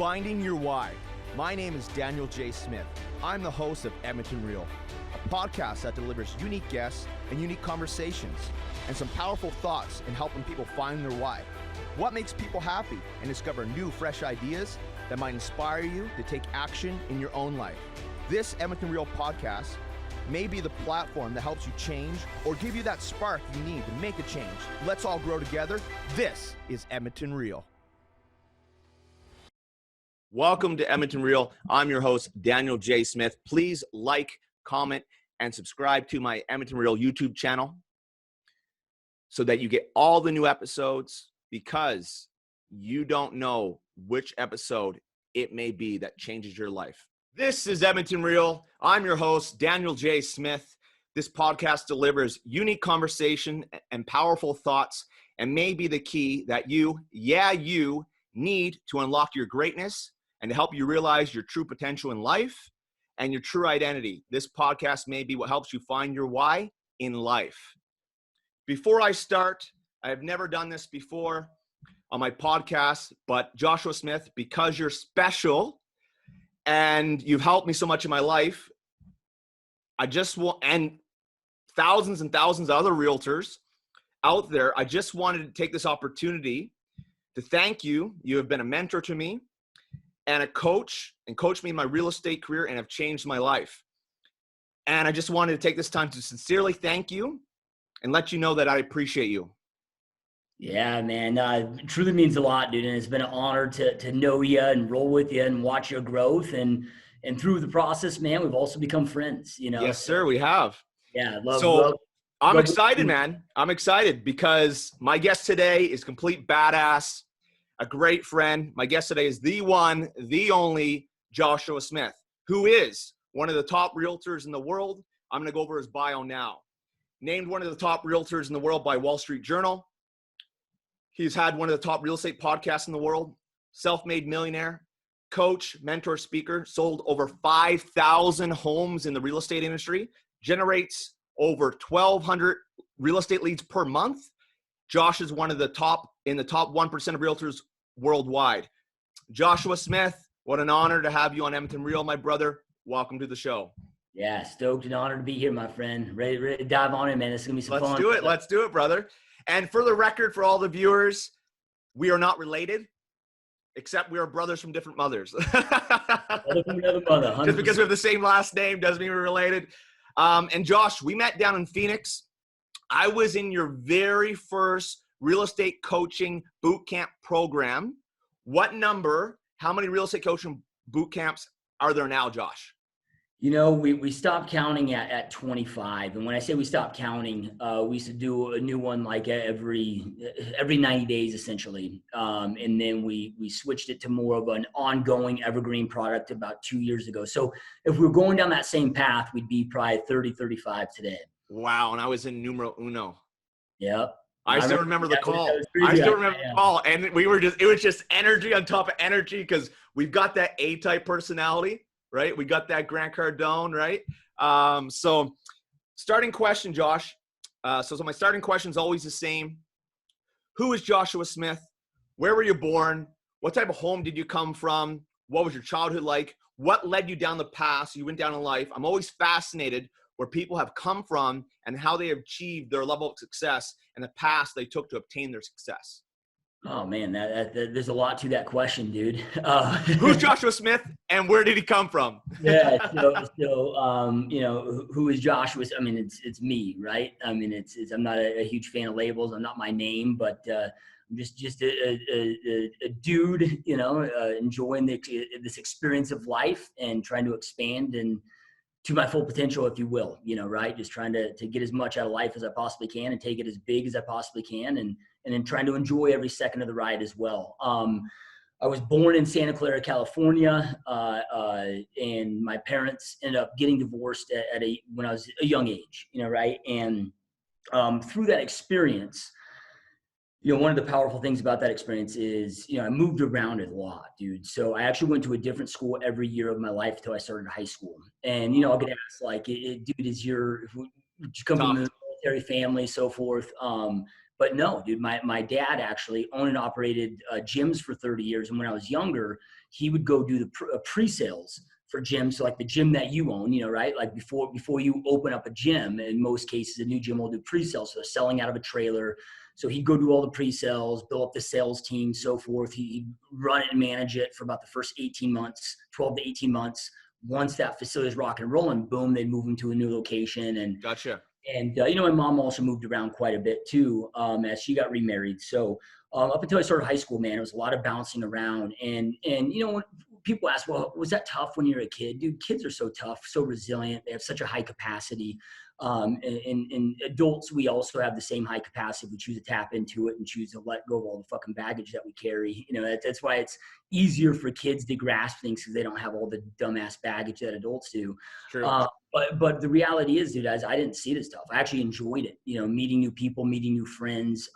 Finding Your Why. My name is Daniel J. Smith. I'm the host of Edmonton Real, a podcast that delivers unique guests and unique conversations and some powerful thoughts in helping people find their why. What makes people happy and discover new, fresh ideas that might inspire you to take action in your own life. This Edmonton Real podcast may be the platform that helps you change or give you that spark you need to make a change. Let's all grow together. This is Edmonton Real. Welcome to Edmonton Real. I'm your host, Daniel J. Smith. Please like, comment, and subscribe to my Edmonton Real YouTube channel so that you get all the new episodes, because you don't know which episode it may be that changes your life. This is Edmonton Real. I'm your host, Daniel J. Smith. This podcast delivers unique conversation and powerful thoughts, and may be the key that you need to unlock your greatness and to help you realize your true potential in life and your true identity. This podcast may be what helps you find your why in life. Before I start, I have never done this before on my podcast, but Joshua Smith, because you're special and you've helped me so much in my life, I just want, and thousands of other realtors out there, I just wanted to take this opportunity to thank you. You have been a mentor to me and a coach, and coached me in my real estate career, and have changed my life. And I just wanted to take this time to sincerely thank you and let you know that I appreciate you. Yeah, man, it truly means a lot, dude. And it's been an honor to know you and roll with you and watch your growth. And through the process, man, we've also become friends, you know? Yes, sir, we have. Yeah. I'm excited, man. I'm excited because my guest today is complete badass, a great friend. My guest today is the one, the only Joshua Smith, who is one of the top realtors in the world. I'm going to go over his bio now. Named one of the top realtors in the world by Wall Street Journal. He's had one of the top real estate podcasts in the world. Self-made millionaire, coach, mentor, speaker, sold over 5,000 homes in the real estate industry, generates over 1,200 real estate leads per month. Josh is one of the top 1% of realtors worldwide. Joshua Smith, what an honor to have you on Edmonton Real, my brother. Welcome to the show. Yeah, stoked and honored to be here, my friend. Ready to dive on in, man. It's going to be some fun. Let's do it, brother. And for the record, for all the viewers, we are not related, except we are brothers from different mothers. Brother from another mother, 100%. Just because we have the same last name doesn't mean we're related. And Josh, we met down in Phoenix. I was in your very first real estate coaching boot camp program. How many real estate coaching boot camps are there now, Josh? You know, we stopped counting at 25. And when I say we stopped counting, we used to do a new one like every 90 days, essentially. And then we switched it to more of an ongoing evergreen product about 2 years ago. So if we were going down that same path, we'd be probably 30, 35 today. Wow. And I was in numero uno. Yep. I still remember the call. The call. And it was just energy on top of energy, because we've got that A-type personality. Right? We got that Grant Cardone, right? So starting question, Josh. So my starting question is always the same. Who is Joshua Smith? Where were you born? What type of home did you come from? What was your childhood like? What led you down the path you went down in life? I'm always fascinated where people have come from and how they have achieved their level of success and the path they took to obtain their success. Oh man, there's a lot to that question, dude. Who's Joshua Smith and where did he come from? Yeah, so you know, who is Joshua? I mean, it's me, right? I mean, I'm not a huge fan of labels. I'm not my name, but I'm just a dude, you know, enjoying this experience of life and trying to expand and to my full potential, if you will, you know, right? Just trying to get as much out of life as I possibly can and take it as big as I possibly can, and then trying to enjoy every second of the ride as well. I was born in Santa Clara, California, and my parents ended up getting divorced when I was a young age, you know, right? And through that experience, you know, one of the powerful things about that experience is, you know, I moved around a lot, dude. So I actually went to a different school every year of my life until I started high school. And, you know, I'll get asked like, dude, did you come from a military family, so forth? But no, dude, my dad actually owned and operated gyms for 30 years. And when I was younger, he would go do the pre-sales for gyms. So like the gym that you own, right? Like before you open up a gym, in most cases, a new gym will do pre-sales. So they're selling out of a trailer. So he'd go do all the pre-sales, build up the sales team, so forth. He'd run it and manage it for about the first 18 months, 12 to 18 months. Once that facility is rocking and rolling, boom, they'd move him to a new location. And Gotcha. And my mom also moved around quite a bit too, as she got remarried. So up until I started high school, man, it was a lot of bouncing around. And when people ask, well, was that tough when you're a kid? Dude, kids are so tough, so resilient. They have such a high capacity. And adults, we also have the same high capacity. We choose to tap into it and choose to let go of all the fucking baggage that we carry. That's why it's easier for kids to grasp things, because they don't have all the dumbass baggage that adults do. True. But the reality is, dude, I didn't see this stuff. I actually enjoyed it, meeting new people, meeting new friends.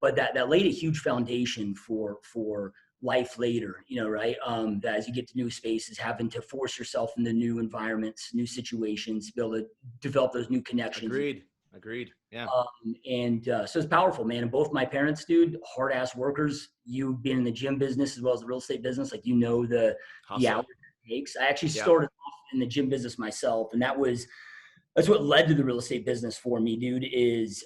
But that laid a huge foundation for life later, right? That as you get to new spaces, having to force yourself into new environments, new situations, be able to develop those new connections. Agreed. Yeah. So it's powerful, man. And both my parents, dude, hard ass workers. You being in the gym business as well as the real estate business, like the hours it takes. I actually started off in the gym business myself, and that's what led to the real estate business for me, dude. Is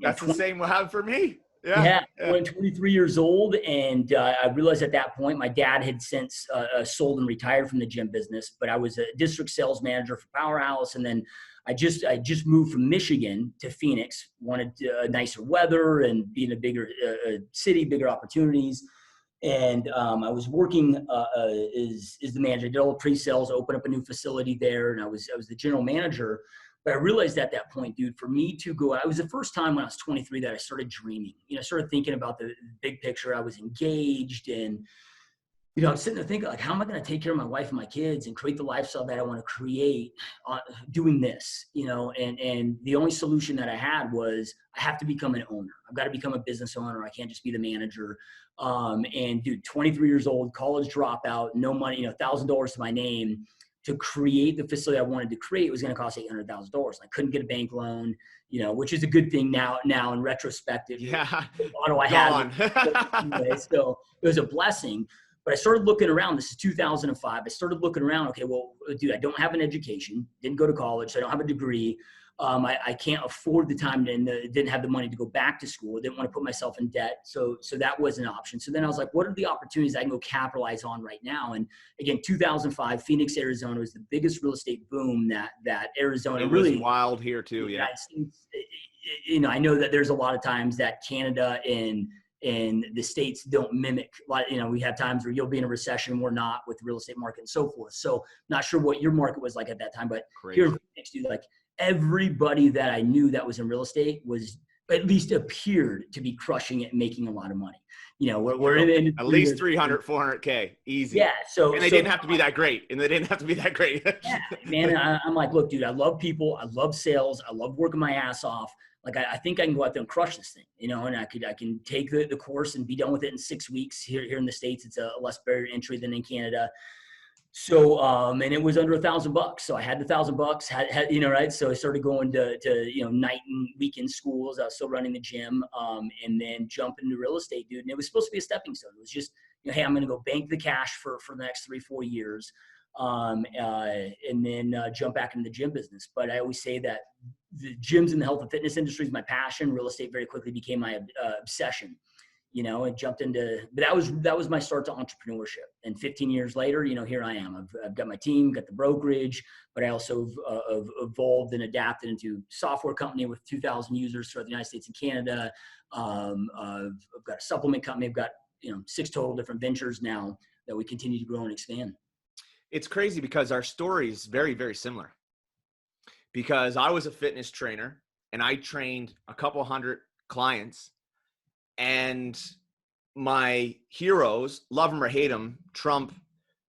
that's the same what happened for me. Yeah. When 23 years old, and I realized at that point my dad had since sold and retired from the gym business, but I was a district sales manager for Powerhouse, and then I just moved from Michigan to Phoenix. Wanted nicer weather and be in a bigger city, bigger opportunities. And I was working as the manager. I did all the pre-sales, opened up a new facility there, and I was the general manager. But I realized at that point, dude, for me to go, it was the first time when I was 23 that I started dreaming. I started thinking about the big picture. I was engaged, and I'm sitting there thinking, like, how am I going to take care of my wife and my kids and create the lifestyle that I want to create doing this, and the only solution that I had was I have to become an owner. I've got to become a business owner. I can't just be the manager. And dude, 23 years old, college dropout, no money, $1,000 to my name. To create the facility I wanted to create, it was going to cost $800,000. I couldn't get a bank loan, which is a good thing now in retrospect. Yeah. Auto I had. Anyway, so it was a blessing. But I started looking around. This is 2005. I started looking around. Okay, well, dude, I don't have an education. Didn't go to college. So I don't have a degree. I can't afford the time and didn't have the money to go back to school. I didn't want to put myself in debt. So that was an option. So then I was like, what are the opportunities I can go capitalize on right now? And again, 2005, Phoenix, Arizona was the biggest real estate boom that Arizona it really was wild here too. Yeah. I know that there's a lot of times that Canada and the States don't mimic, we have times where you'll be in a recession, we're not, with the real estate market and so forth. So not sure what your market was like at that time, but here in Phoenix, dude, like everybody that I knew that was in real estate was at least appeared to be crushing it and making a lot of money. We're in at least 300, 400K easy. Yeah. And they didn't have to be that great. Yeah, man. I'm like, look, dude, I love people. I love sales. I love working my ass off. Like, I think I can go out there and crush this thing, and I can take the course and be done with it in 6 weeks. Here in the States, it's a less barrier to entry than in Canada. So, and it was under $1,000. So I had the $1,000, had right. So I started going to night and weekend schools. I was still running the gym, and then jump into real estate, dude. And it was supposed to be a stepping stone. It was just, hey, I'm going to go bank the cash for the next 3-4 years. And then jump back into the gym business. But I always say that the gyms and the health and fitness industry is my passion. Real estate very quickly became my obsession, and jumped into, but that was my start to entrepreneurship. And 15 years later, here I am. I've got my team, got the brokerage, but I also have evolved and adapted into software company with 2,000 users throughout the United States and Canada. I've got a supplement company. I've got, 6 total different ventures now that we continue to grow and expand. It's crazy because our story is very, very similar. Because I was a fitness trainer and I trained a couple hundred clients, and my heroes, love him or hate him, Trump,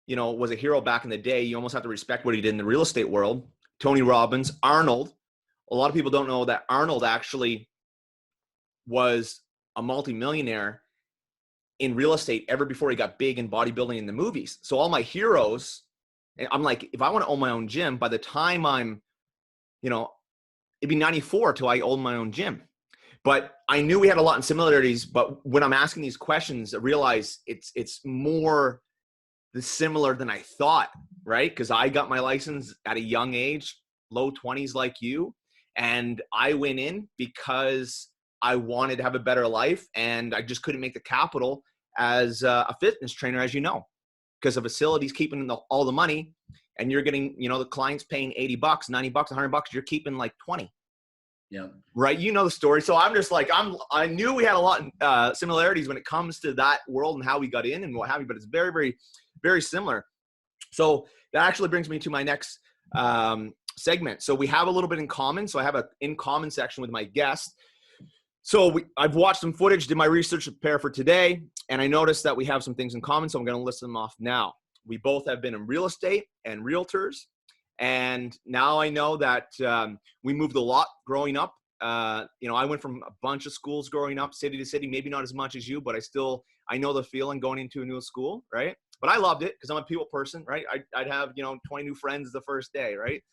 was a hero back in the day. You almost have to respect what he did in the real estate world. Tony Robbins, Arnold. A lot of people don't know that Arnold actually was a multimillionaire in real estate ever before he got big in bodybuilding in the movies. So all my heroes, I'm like, if I want to own my own gym, by the time I'm, it'd be 94 till I own my own gym. But I knew we had a lot in similarities, but when I'm asking these questions, I realize it's more the similar than I thought, right? Because I got my license at a young age, low 20s like you, and I went in because I wanted to have a better life, and I just couldn't make the capital as a fitness trainer, as you know, because the facility's keeping all the money, and you're getting, the client's paying $80, $90, $100, you're keeping like 20. Yeah. Right. You know the story. So I'm just like, I knew we had a lot of similarities when it comes to that world and how we got in and what have you, but it's very, very, very similar. So that actually brings me to my next segment. So we have a little bit in common. So I have a in common section with my guest. So I've watched some footage, did my research to prepare for today, and I noticed that we have some things in common. So I'm going to list them off now. We both have been in real estate and realtors. And now I know that we moved a lot growing up. I went from a bunch of schools growing up, city to city, maybe not as much as you, but I know the feeling going into a new school, right? But I loved it because I'm a people person, right? I'd have, 20 new friends the first day, right?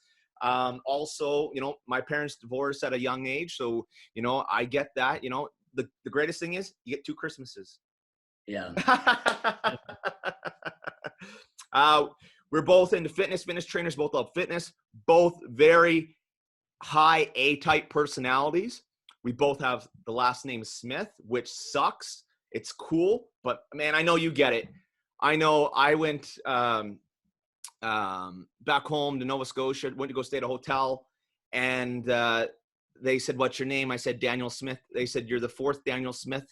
Also, my parents divorced at a young age. So, I get that, the greatest thing is you get 2 Christmases. Yeah. We're both into fitness trainers, both love fitness, both very high A-type personalities. We both have the last name Smith, which sucks. It's cool, but man, I know you get it. I know I went back home to Nova Scotia, went to go stay at a hotel, and they said, "What's your name?" I said, "Daniel Smith." They said, "You're the 4th Daniel Smith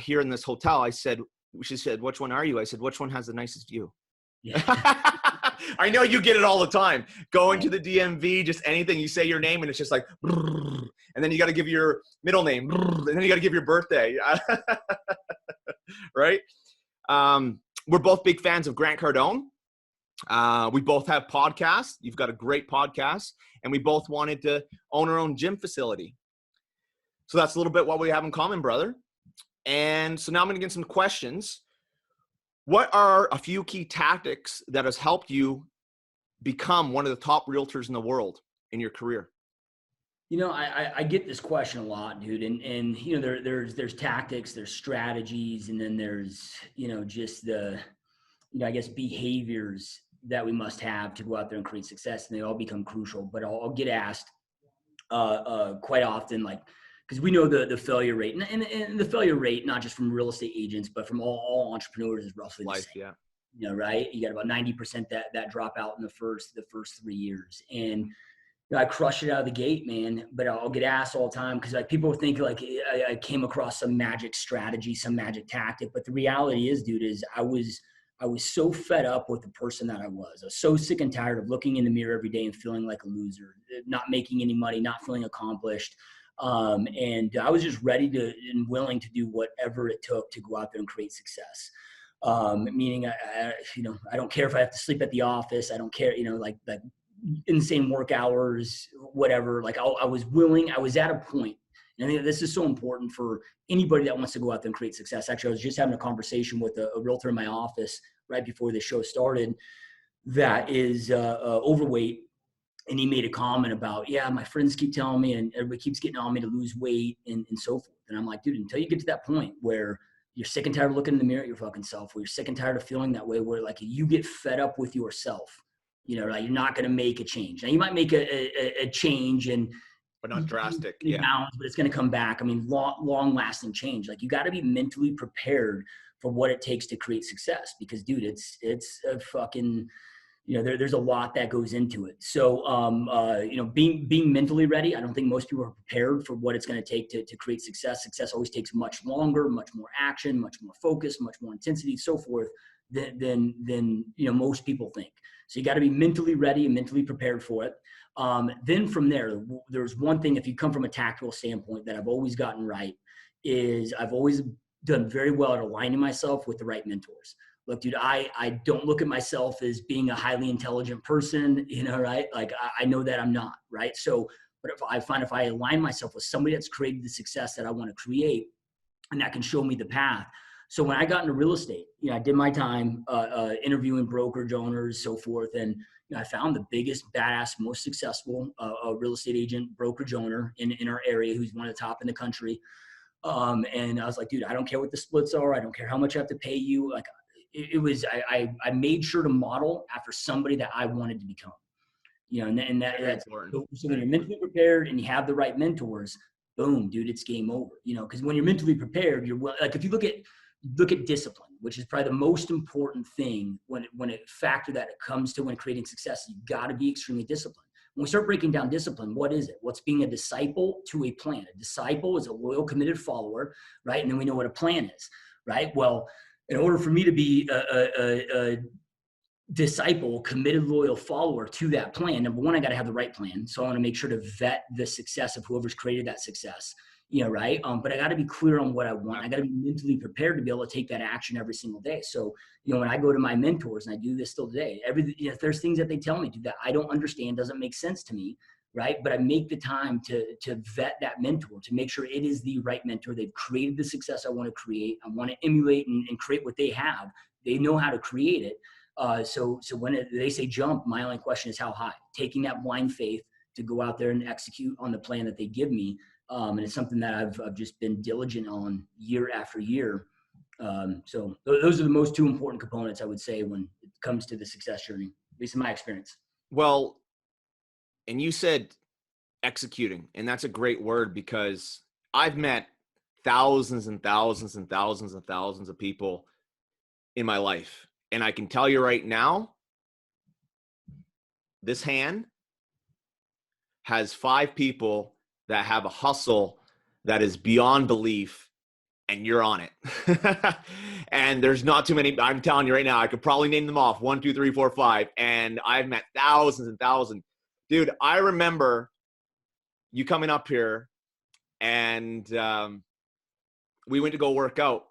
here in this hotel." She said, "Which one are you?" I said, "Which one has the nicest view?" Yeah. I know you get it all the time. Going to the DMV, just anything, you say your name and it's just like, and then you got to give your middle name, and then you got to give your birthday. Right? We're both big fans of Grant Cardone. We both have podcasts. You've got a great podcast, and we both wanted to own our own gym facility. So that's a little bit what we have in common, brother. And so now I'm going to get some questions. What are a few key tactics that has helped you become one of the top realtors in the world in your career? I get this question a lot, dude. And there's tactics, there's strategies, and then there's, just the, I guess, behaviors that we must have to go out there and create success. And they all become crucial. But I'll get asked quite often, like, because we know the failure rate, and the failure rate, not just from real estate agents, but from all entrepreneurs, is roughly the same. Yeah. Right? You got about 90% that drop out in the first 3 years. And I crushed it out of the gate, man. But I'll get asked all the time because like people think like I came across some magic strategy, some magic tactic. But the reality is, dude, is I was so fed up with the person that I was. I was so sick and tired of looking in the mirror every day and feeling like a loser, not making any money, not feeling accomplished. And I was just ready to and willing to do whatever it took to go out there and create success. Meaning, I don't care if I have to sleep at the office. I don't care, like insane work hours, whatever. Like I was willing, I was at a point, and I think this is so important for anybody that wants to go out there and create success. Actually, I was just having a conversation with a realtor in my office right before the show started that is overweight. And he made a comment about, yeah, my friends keep telling me and everybody keeps getting on me to lose weight and so forth. And I'm like, dude, until you get to that point where you're sick and tired of looking in the mirror at your fucking self, where you're sick and tired of feeling that way, where like you get fed up with yourself, like you're not going to make a change. Now you might make a change but not drastic. Yeah. Balance, but it's going to come back. I mean, long lasting change. Like you got to be mentally prepared for what it takes to create success because dude, it's a fucking, there's a lot that goes into it. So, being mentally ready, I don't think most people are prepared for what it's going to take to create success. Success always takes much longer, much more action, much more focus, much more intensity, so forth than most people think. So you got to be mentally ready and mentally prepared for it. Then from there's one thing, if you come from a tactical standpoint that I've always gotten right, is I've always done very well at aligning myself with the right mentors. Look, dude, I don't look at myself as being a highly intelligent person, right? Like I know that I'm not, right? So, but if I align myself with somebody that's created the success that I want to create and that can show me the path, So when I got into real estate, I did my time interviewing brokerage owners, so forth, and I found the biggest, badass, most successful real estate agent, brokerage owner in our area, who's one of the top in the country. And I was like, dude, I don't care what the splits are. I don't care how much I have to pay you. Like, I made sure to model after somebody that I wanted to become. That's important. so when you're mentally prepared and you have the right mentors, boom, dude, it's game over. Because when you're mentally prepared, like, if you look at discipline, which is probably the most important thing when it factor that it comes to when creating success. You got to be extremely disciplined. When we start breaking down discipline, what is it? What's being a disciple to a plan? A disciple is a loyal, committed follower, right? And then we know what a plan is, right? Well, in order for me to be a disciple, committed, loyal follower to that plan, number one, I got to have the right plan. So I want to make sure to vet the success of whoever's created that success, right? But I got to be clear on what I want. I got to be mentally prepared to be able to take that action every single day. So, when I go to my mentors, and I do this still today, if there's things that they tell me to that I don't understand, doesn't make sense to me, right? But I make the time to vet that mentor, to make sure it is the right mentor. They've created the success I want to create. I want to emulate and create what they have. They know how to create it. So when they say jump, my only question is how high. Taking that blind faith to go out there and execute on the plan that they give me, and it's something that I've just been diligent on year after year. So those are the most two important components, I would say, when it comes to the success journey, at least in my experience. Well, and you said executing, and that's a great word, because I've met thousands and thousands and thousands and thousands of people in my life. And I can tell you right now, this hand has 5 people that have a hustle that is beyond belief, and you're on it. And there's not too many. I'm telling you right now, I could probably name them off 1, 2, 3, 4, 5. And I've met thousands and thousands. Dude, I remember you coming up here, and we went to go work out.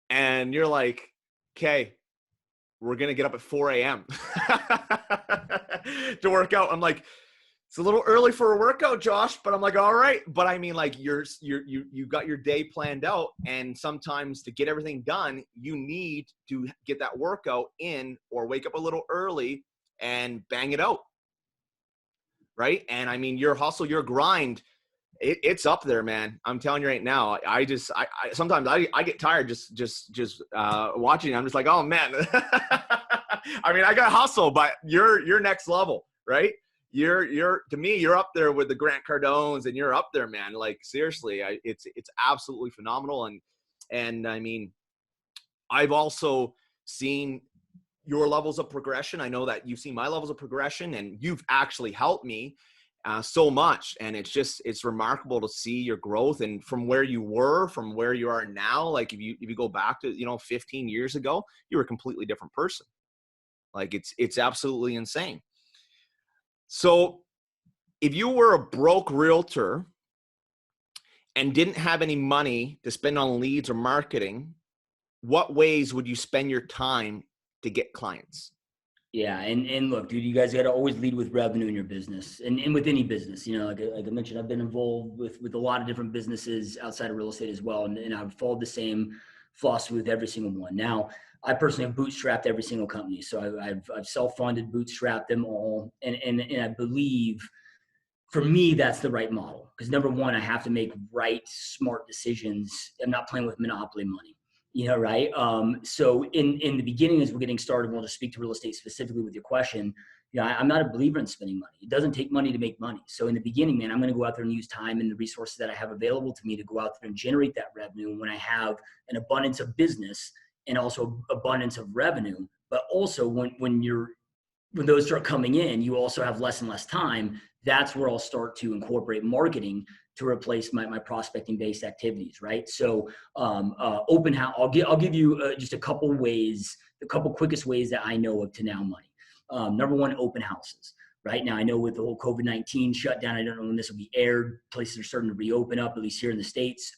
And you're like, okay, we're going to get up at 4 a.m. to work out. I'm like, it's a little early for a workout, Josh, but I'm like, all right. But I mean, like, you got your day planned out, and sometimes to get everything done, you need to get that workout in, or wake up a little early and bang it out. Right. And I mean, your hustle, your grind, it's up there, man. I'm telling you right now. I sometimes I get tired just watching. I'm just like, oh man. I mean, I got hustle, but you're next level, right? You're to me, you're up there with the Grant Cardones, and you're up there, man. Like, seriously, it's absolutely phenomenal. And I mean, I've also seen your levels of progression. I know that you've seen my levels of progression, and you've actually helped me so much. And it's remarkable to see your growth, and from where you were, from where you are now. Like, if you go back to, 15 years ago, you were a completely different person. Like, it's absolutely insane. So if you were a broke realtor and didn't have any money to spend on leads or marketing, what ways would you spend your time to get clients? Yeah. And look, dude, you guys got to always lead with revenue in your business, and with any business. Like I mentioned, I've been involved with a lot of different businesses outside of real estate as well. And I've followed the same philosophy with every single one. Now, I personally have bootstrapped every single company. So I've self-funded, bootstrapped them all. And I believe, for me, that's the right model. Because number one, I have to make right, smart decisions. I'm not playing with monopoly money. Right? So in the beginning, as we're getting started, we'll just speak to real estate specifically with your question. I'm not a believer in spending money. It doesn't take money to make money. So in the beginning, man, I'm going to go out there and use time and the resources that I have available to me to go out there and generate that revenue. And when I have an abundance of business and also abundance of revenue, but also when those start coming in, you also have less and less time. That's where I'll start to incorporate marketing to replace my prospecting based activities. Right. So, open house, I'll give you just a couple ways, the couple quickest ways that I know of to now money. Number one, open houses. Right now, I know with the whole COVID-19 shutdown, I don't know when this will be aired. Places are starting to reopen up, at least here in the States.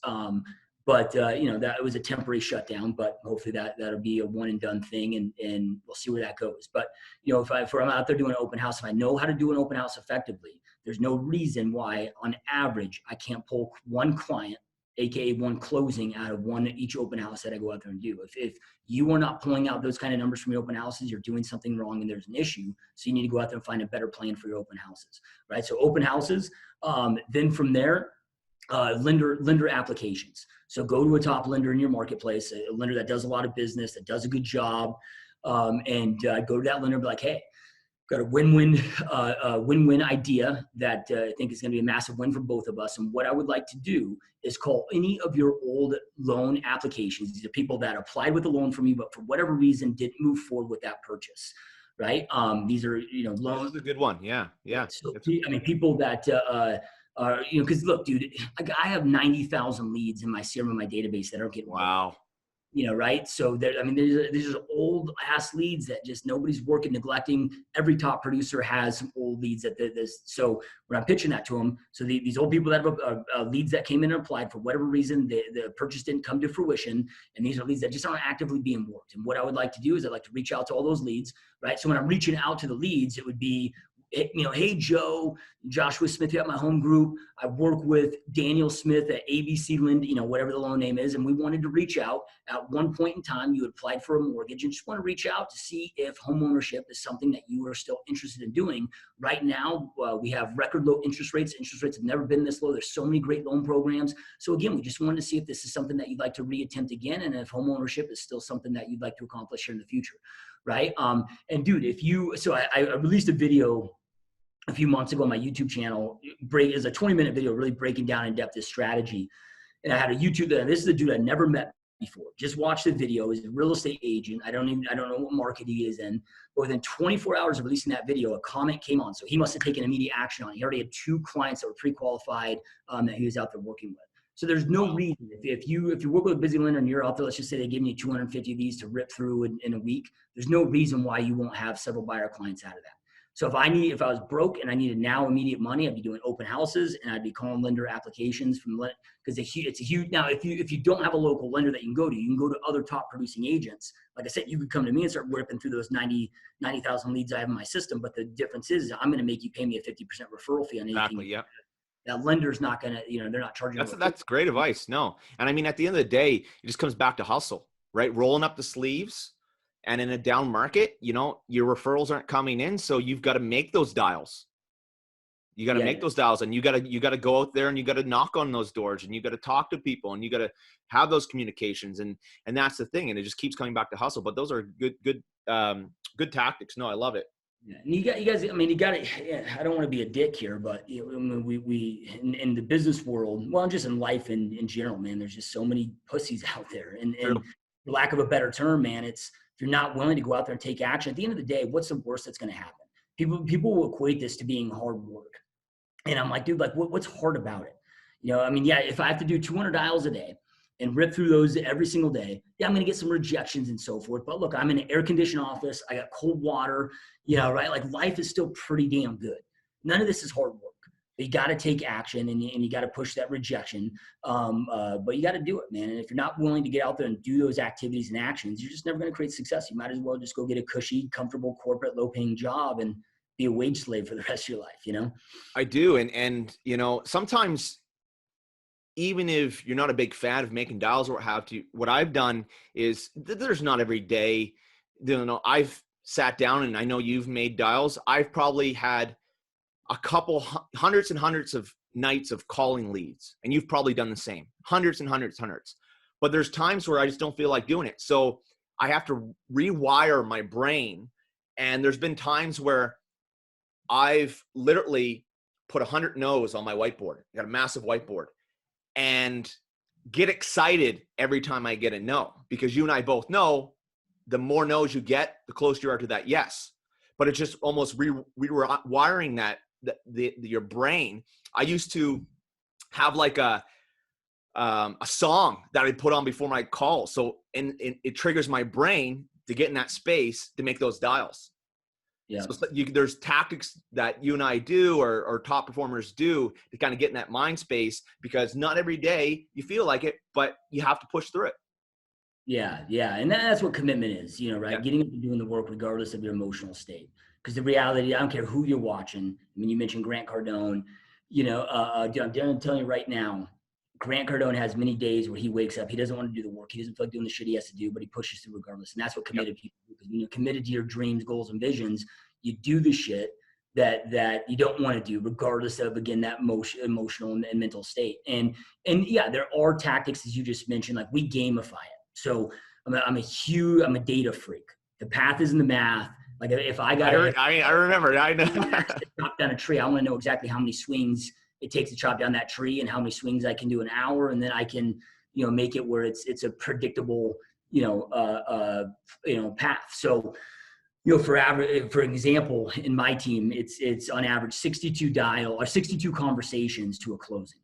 But that was a temporary shutdown, but hopefully that'll be a one and done thing, and we'll see where that goes. But if I'm out there doing an open house, if I know how to do an open house effectively, there's no reason why on average I can't pull one client AKA one closing out of one each open house that I go out there and do. If you are not pulling out those kind of numbers from your open houses, you're doing something wrong and there's an issue. So you need to go out there and find a better plan for your open houses, right? So open houses. Then from there, lender applications. So go to a top lender in your marketplace, a lender that does a lot of business, that does a good job, and go to that lender and be like, hey, got a win-win idea that I think is going to be a massive win for both of us. And what I would like to do is call any of your old loan applications. These are people that applied with a loan from you, but for whatever reason didn't move forward with that purchase, right? These are, loans. This is a good one. Yeah. So, I mean, people that because look, dude, I have 90,000 leads in my CRM, in my database that aren't getting Wow. Right? So there, I mean, there's old ass leads that just nobody's working, neglecting. Every top producer has some old leads that this. So when I'm pitching that to them, so these old people that have leads that came in and applied for whatever reason, the purchase didn't come to fruition, and these are leads that just aren't actively being worked. And what I would like to do is I'd like to reach out to all those leads, right? So when I'm reaching out to the leads, it would be, hey, Joe, Joshua Smith here at my home group. I work with Daniel Smith at ABC Lind, whatever the loan name is. And we wanted to reach out. At one point in time, you applied for a mortgage and just want to reach out to see if home ownership is something that you are still interested in doing. Right now, we have record low interest rates. Interest rates have never been this low. There's so many great loan programs. So again, we just wanted to see if this is something that you'd like to reattempt again, and if home ownership is still something that you'd like to accomplish here in the future. Right. And dude, I released a video a few months ago on my YouTube channel, is a 20-minute video really breaking down in depth this strategy. And I had a YouTube, this is a dude I never met before. Just watched the video. He's a real estate agent. I don't know what market he is in. But within 24 hours of releasing that video, a comment came on. So he must have taken immediate action on it. He already had 2 clients that were pre-qualified that he was out there working with. So there's no reason if you work with a busy lender and you're out there, let's just say they give you 250 of these to rip through in a week. There's no reason why you won't have several buyer clients out of that. So if I was broke and I needed now immediate money, I'd be doing open houses and I'd be calling lender applications because it's a huge. Now, if you don't have a local lender that you can go to other top producing agents. Like I said, you could come to me and start ripping through those 90,000 leads I have in my system. But the difference is I'm going to make you pay me a 50% referral fee on anything. Exactly. Yeah. That lender's not going to, they're not charging. That's great advice. No. And I mean, at the end of the day, it just comes back to hustle, right? Rolling up the sleeves. And in a down market, your referrals aren't coming in. So you've got to make those dials. You got to make those dials, and you got to go out there and you got to knock on those doors, and you got to talk to people, and you got to have those communications. And that's the thing. And it just keeps coming back to hustle, but those are good tactics. No, I love it. Yeah. And you guys, I mean, you got to, I don't want to be a dick here, but we in the business world, well, just in life in general, man, there's just so many pussies out there. And for lack of a better term, man, if you're not willing to go out there and take action, at the end of the day, what's the worst that's going to happen? People will equate this to being hard work. And I'm like, dude, what's hard about it? If I have to do 200 dials a day and rip through those every single day, I'm going to get some rejections and so forth. But look, I'm in an air-conditioned office. I got cold water, right? Like life is still pretty damn good. None of this is hard work. You got to take action and you got to push that rejection. But you got to do it, man. And if you're not willing to get out there and do those activities and actions, you're just never going to create success. You might as well just go get a cushy, comfortable, corporate, low-paying job and be a wage slave for the rest of your life, I do. And sometimes even if you're not a big fan of making dials or what I've done is there's not every day, I've sat down and I know you've made dials. I've probably had a couple hundreds and hundreds of nights of calling leads, and you've probably done the same, hundreds and hundreds. But there's times where I just don't feel like doing it. So I have to rewire my brain. And there's been times where I've literally put 100 no's on my whiteboard. I got a massive whiteboard, and get excited every time I get a no, because you and I both know the more no's you get, the closer you are to that yes. But it's just almost rewiring your brain. I used to have like a song that I put on before my call. So and it triggers my brain to get in that space to make those dials. Yeah. So there's tactics that you and I do or top performers do to kind of get in that mind space, because not every day you feel like it, but you have to push through it. Yeah. Yeah. And that's what commitment is, right? Yeah. Getting up and doing the work regardless of your emotional state. Because the reality, I don't care who you're watching. I mean, you mentioned Grant Cardone, I'm telling you right now, Grant Cardone has many days where he wakes up, he doesn't want to do the work. He doesn't feel like doing the shit he has to do, but he pushes through regardless. And that's what committed people do. Because when you're committed to your dreams, goals, and visions, you do the shit that you don't want to do, regardless of, again, that emotional and mental state. And yeah, there are tactics, as you just mentioned, like we gamify it. So I'm a data freak. The path is in the math. Like if I got I remember, I know. chop down a tree, I want to know exactly how many swings it takes to chop down that tree and how many swings I can do an hour. And then I can, make it where it's a predictable, path. So, for example, in my team, it's on average 62 conversations to a closing,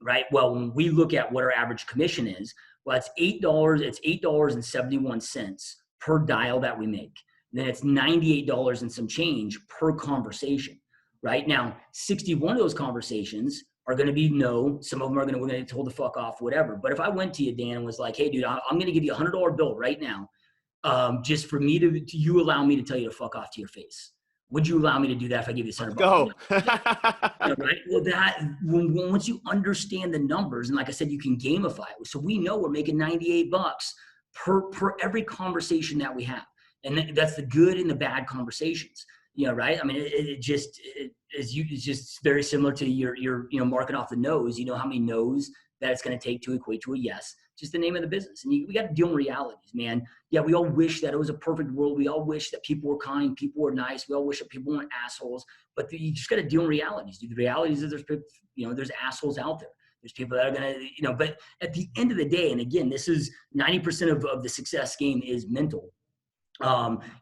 right? Well, when we look at what our average commission is, well, it's $8. It's $8.71 per dial that we make. And then it's $98 and some change per conversation, right? Now, 61 of those conversations are going to be no. Some of them are we're going to get told to fuck off, whatever. But if I went to you, Dan, and was like, hey, dude, I'm going to give you $100 bill right now, just for me to you allow me to tell you to fuck off to your face. Would you allow me to do that if I give you $100? Go. Right? Well, once you understand the numbers, and like I said, you can gamify it. So we know we're making $98 per every conversation that we have. And that's the good and the bad conversations, right? I mean, it's just very similar to your marking off the nose. You know how many no's that it's going to take to equate to a yes. Just the name of the business. And we got to deal in realities, man. Yeah, we all wish that it was a perfect world. We all wish that people were kind, people were nice. We all wish that people weren't assholes. But you just got to deal in realities. The realities is there's assholes out there. There's people that are going to, but at the end of the day, and again, this is 90% of the success game is mental.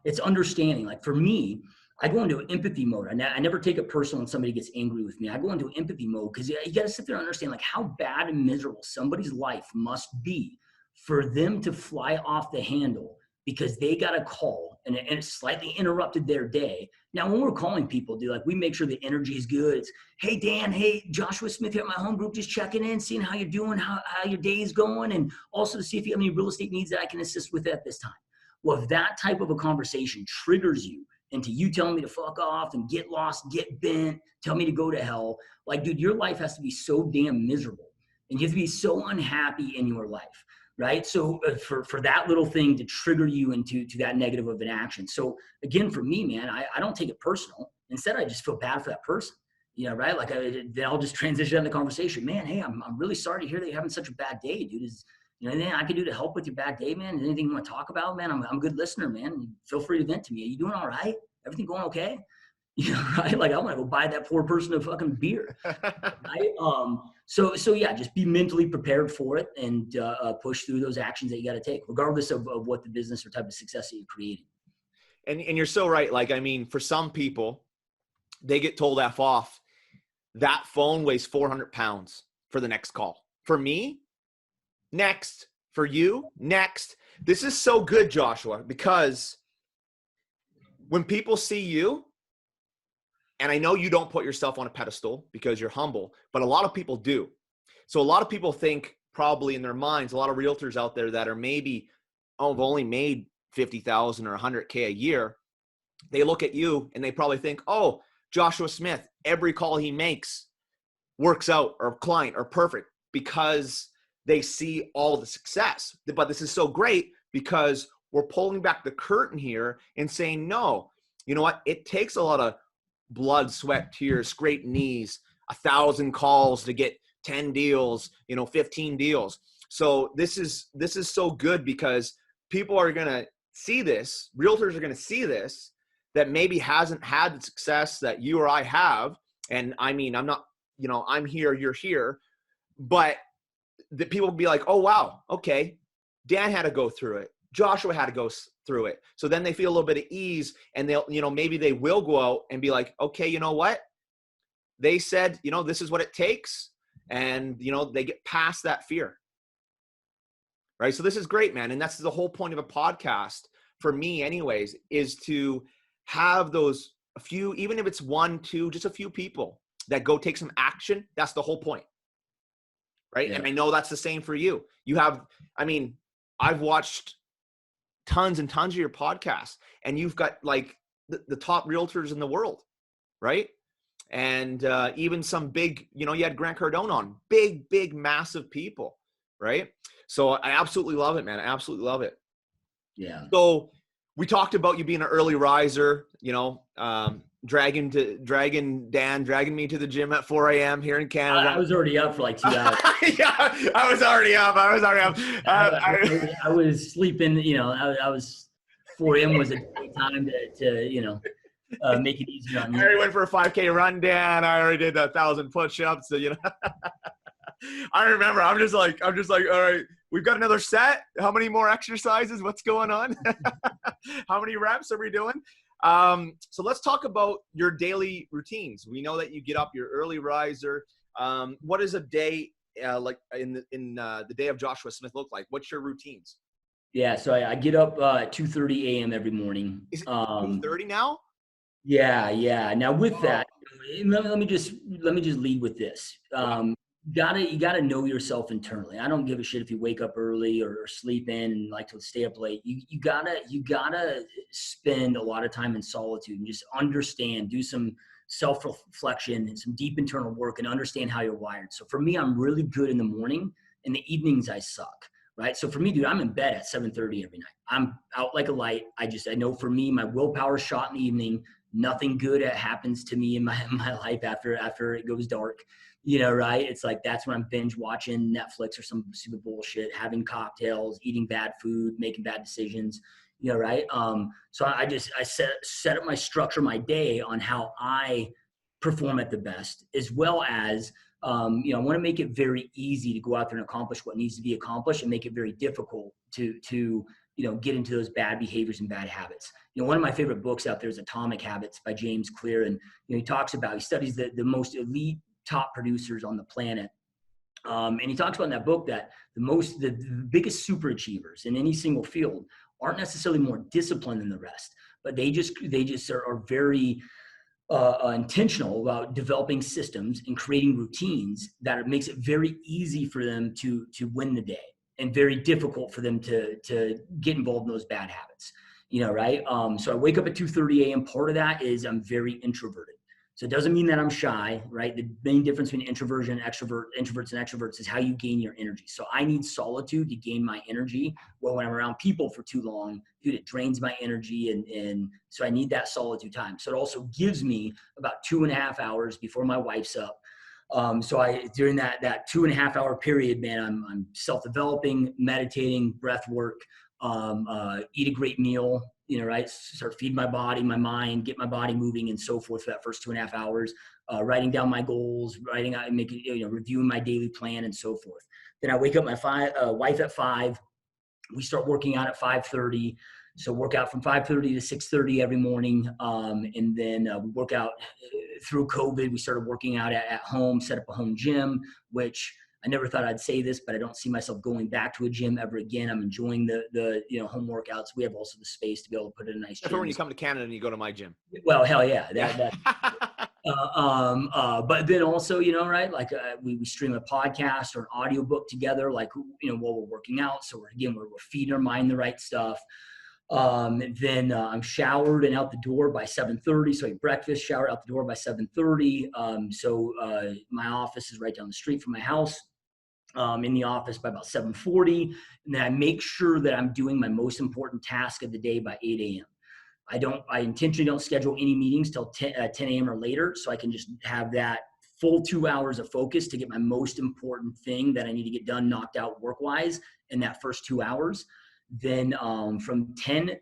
It's understanding. Like for me, I go into empathy mode. I never take it personal when somebody gets angry with me. I go into empathy mode because you got to sit there and understand like how bad and miserable somebody's life must be for them to fly off the handle because they got a call and it slightly interrupted their day. Now, when we're calling people, dude, like we make sure the energy is good. It's, hey, Dan, hey, Joshua Smith here at my home group, just checking in, seeing how you're doing, how your day is going, and also to see if you have any real estate needs that I can assist with at this time. Well, if that type of a conversation triggers you into you telling me to fuck off and get lost, get bent, tell me to go to hell, like, dude, your life has to be so damn miserable and you have to be so unhappy in your life, right? So for that little thing to trigger you into that negative of an action. So again, for me, man, I don't take it personal. Instead, I just feel bad for that person, right? Like then I'll just transition into the conversation. Man, hey, I'm really sorry to hear that you're having such a bad day, dude. Anything I can do to help with your bad day, man? Anything you want to talk about, man? I'm a good listener, man. Feel free to vent to me. Are you doing all right? Everything going okay? Right? Like I want to go buy that poor person a fucking beer, right? So yeah, just be mentally prepared for it and push through those actions that you got to take, regardless of what the business or type of success that you're creating. And you're so right. Like, I mean, for some people, they get told F off. That phone weighs 400 pounds for the next call. For me, next. For you, next. This is so good, Joshua, because when people see you, and I know you don't put yourself on a pedestal because you're humble, but a lot of people do. So a lot of people think probably in their minds, a lot of realtors out there that are maybe, have only made 50,000 or 100K a year. They look at you and they probably think, oh, Joshua Smith, every call he makes works out or client or perfect because they see all the success. But this is so great because we're pulling back the curtain here and saying, no, you know what? It takes a lot of blood, sweat, tears, scraped knees, 1,000 calls to get 10 deals, 15 deals. So this is so good because people are going to see this. Realtors are going to see this that maybe hasn't had the success that you or I have. And I mean, I'm not, I'm here, you're here, but the people will be like, oh, wow, okay, Dan had to go through it. Joshua had to go through it. So then they feel a little bit of ease and they'll, maybe they will go out and be like, okay, you know what? They said, this is what it takes. And, they get past that fear. Right. So this is great, man. And that's the whole point of a podcast for me anyways, is to have those a few, even if it's 1, 2, just a few people that go take some action. That's the whole point. Right. Yeah. And I know that's the same for you. You have, I've watched tons and tons of your podcasts and you've got like the top realtors in the world. Right. and even some big, you had Grant Cardone on, big, massive people, right? So I absolutely love it, man. I absolutely love it. Yeah. So we talked about you being an early riser, dragging me to the gym at 4 a.m. here in Canada. I was already up for like 2 hours. Yeah, I was already up. I was sleeping, I was 4 a.m. was a great time to make it easier on I you. already went for a 5K run, Dan. I already did 1,000 push-ups. So, I remember. I'm just like, all right, we've got another set. How many more exercises? What's going on? How many reps are we doing? So let's talk about your daily routines. We know that you get up, you're early riser. What does a day like in the day of Joshua Smith look like? What's your routines? Yeah, so I get up at 2:30 a.m. every morning. Is it 2:30 now? Yeah. Now with that, let me just lead with this. You gotta know yourself internally. I don't give a shit if you wake up early or sleep in and like to stay up late. You gotta spend a lot of time in solitude and just understand, do some self-reflection and some deep internal work and understand how you're wired. So for me, I'm really good in the morning. In the evenings, I suck. Right. So for me, dude, I'm in bed at 7:30 every night. I'm out like a light. I know for me, my willpower is shot in the evening. Nothing good happens to me in my life after it goes dark, right? It's like, that's when I'm binge watching Netflix or some stupid bullshit, having cocktails, eating bad food, making bad decisions, right? So I set up my structure, my day on how I perform at the best, as well as, I want to make it very easy to go out there and accomplish what needs to be accomplished and make it very difficult to get into those bad behaviors and bad habits. One of my favorite books out there is Atomic Habits by James Clear. And, he studies the most elite top producers on the planet. And he talks about in that book that the biggest super achievers in any single field aren't necessarily more disciplined than the rest, but they just are very intentional about developing systems and creating routines that makes it very easy for them to win the day and very difficult for them to get involved in those bad habits, right? So I wake up at 2:30 a.m. Part of that is I'm very introverted. So it doesn't mean that I'm shy, right? The main difference between introversion and introverts and extroverts is how you gain your energy. So I need solitude to gain my energy. Well, when I'm around people for too long, dude, it drains my energy. And so I need that solitude time. So it also gives me about 2.5 hours before my wife's up. So during that 2.5 hour period, man, I'm self-developing, meditating, breath work, eat a great meal, right? Start feeding my body, my mind, get my body moving and so forth for that first 2.5 hours, writing down my goals, reviewing my daily plan and so forth. Then I wake up my wife at 5. We start working out at 5:30. So work out from 5:30 to 6:30 every morning. And then we work out through COVID. We started working out at home, set up a home gym, which I never thought I'd say this, but I don't see myself going back to a gym ever again. I'm enjoying the home workouts. We have also the space to be able to put in a nice gym. When you come to Canada and you go to my gym. Well, hell yeah. But then also, right, like we stream a podcast or an audiobook together, like, while we're working out. So we're feeding our mind the right stuff. Then I'm showered and out the door by 7:30. So I eat breakfast, shower, out the door by 7:30. So my office is right down the street from my house. In the office by about 7:40. And then I make sure that I'm doing my most important task of the day by 8 a.m. I intentionally don't schedule any meetings till 10 a.m. or later. So I can just have that full 2 hours of focus to get my most important thing that I need to get done, knocked out work-wise in that first 2 hours. Then from 10 a.m.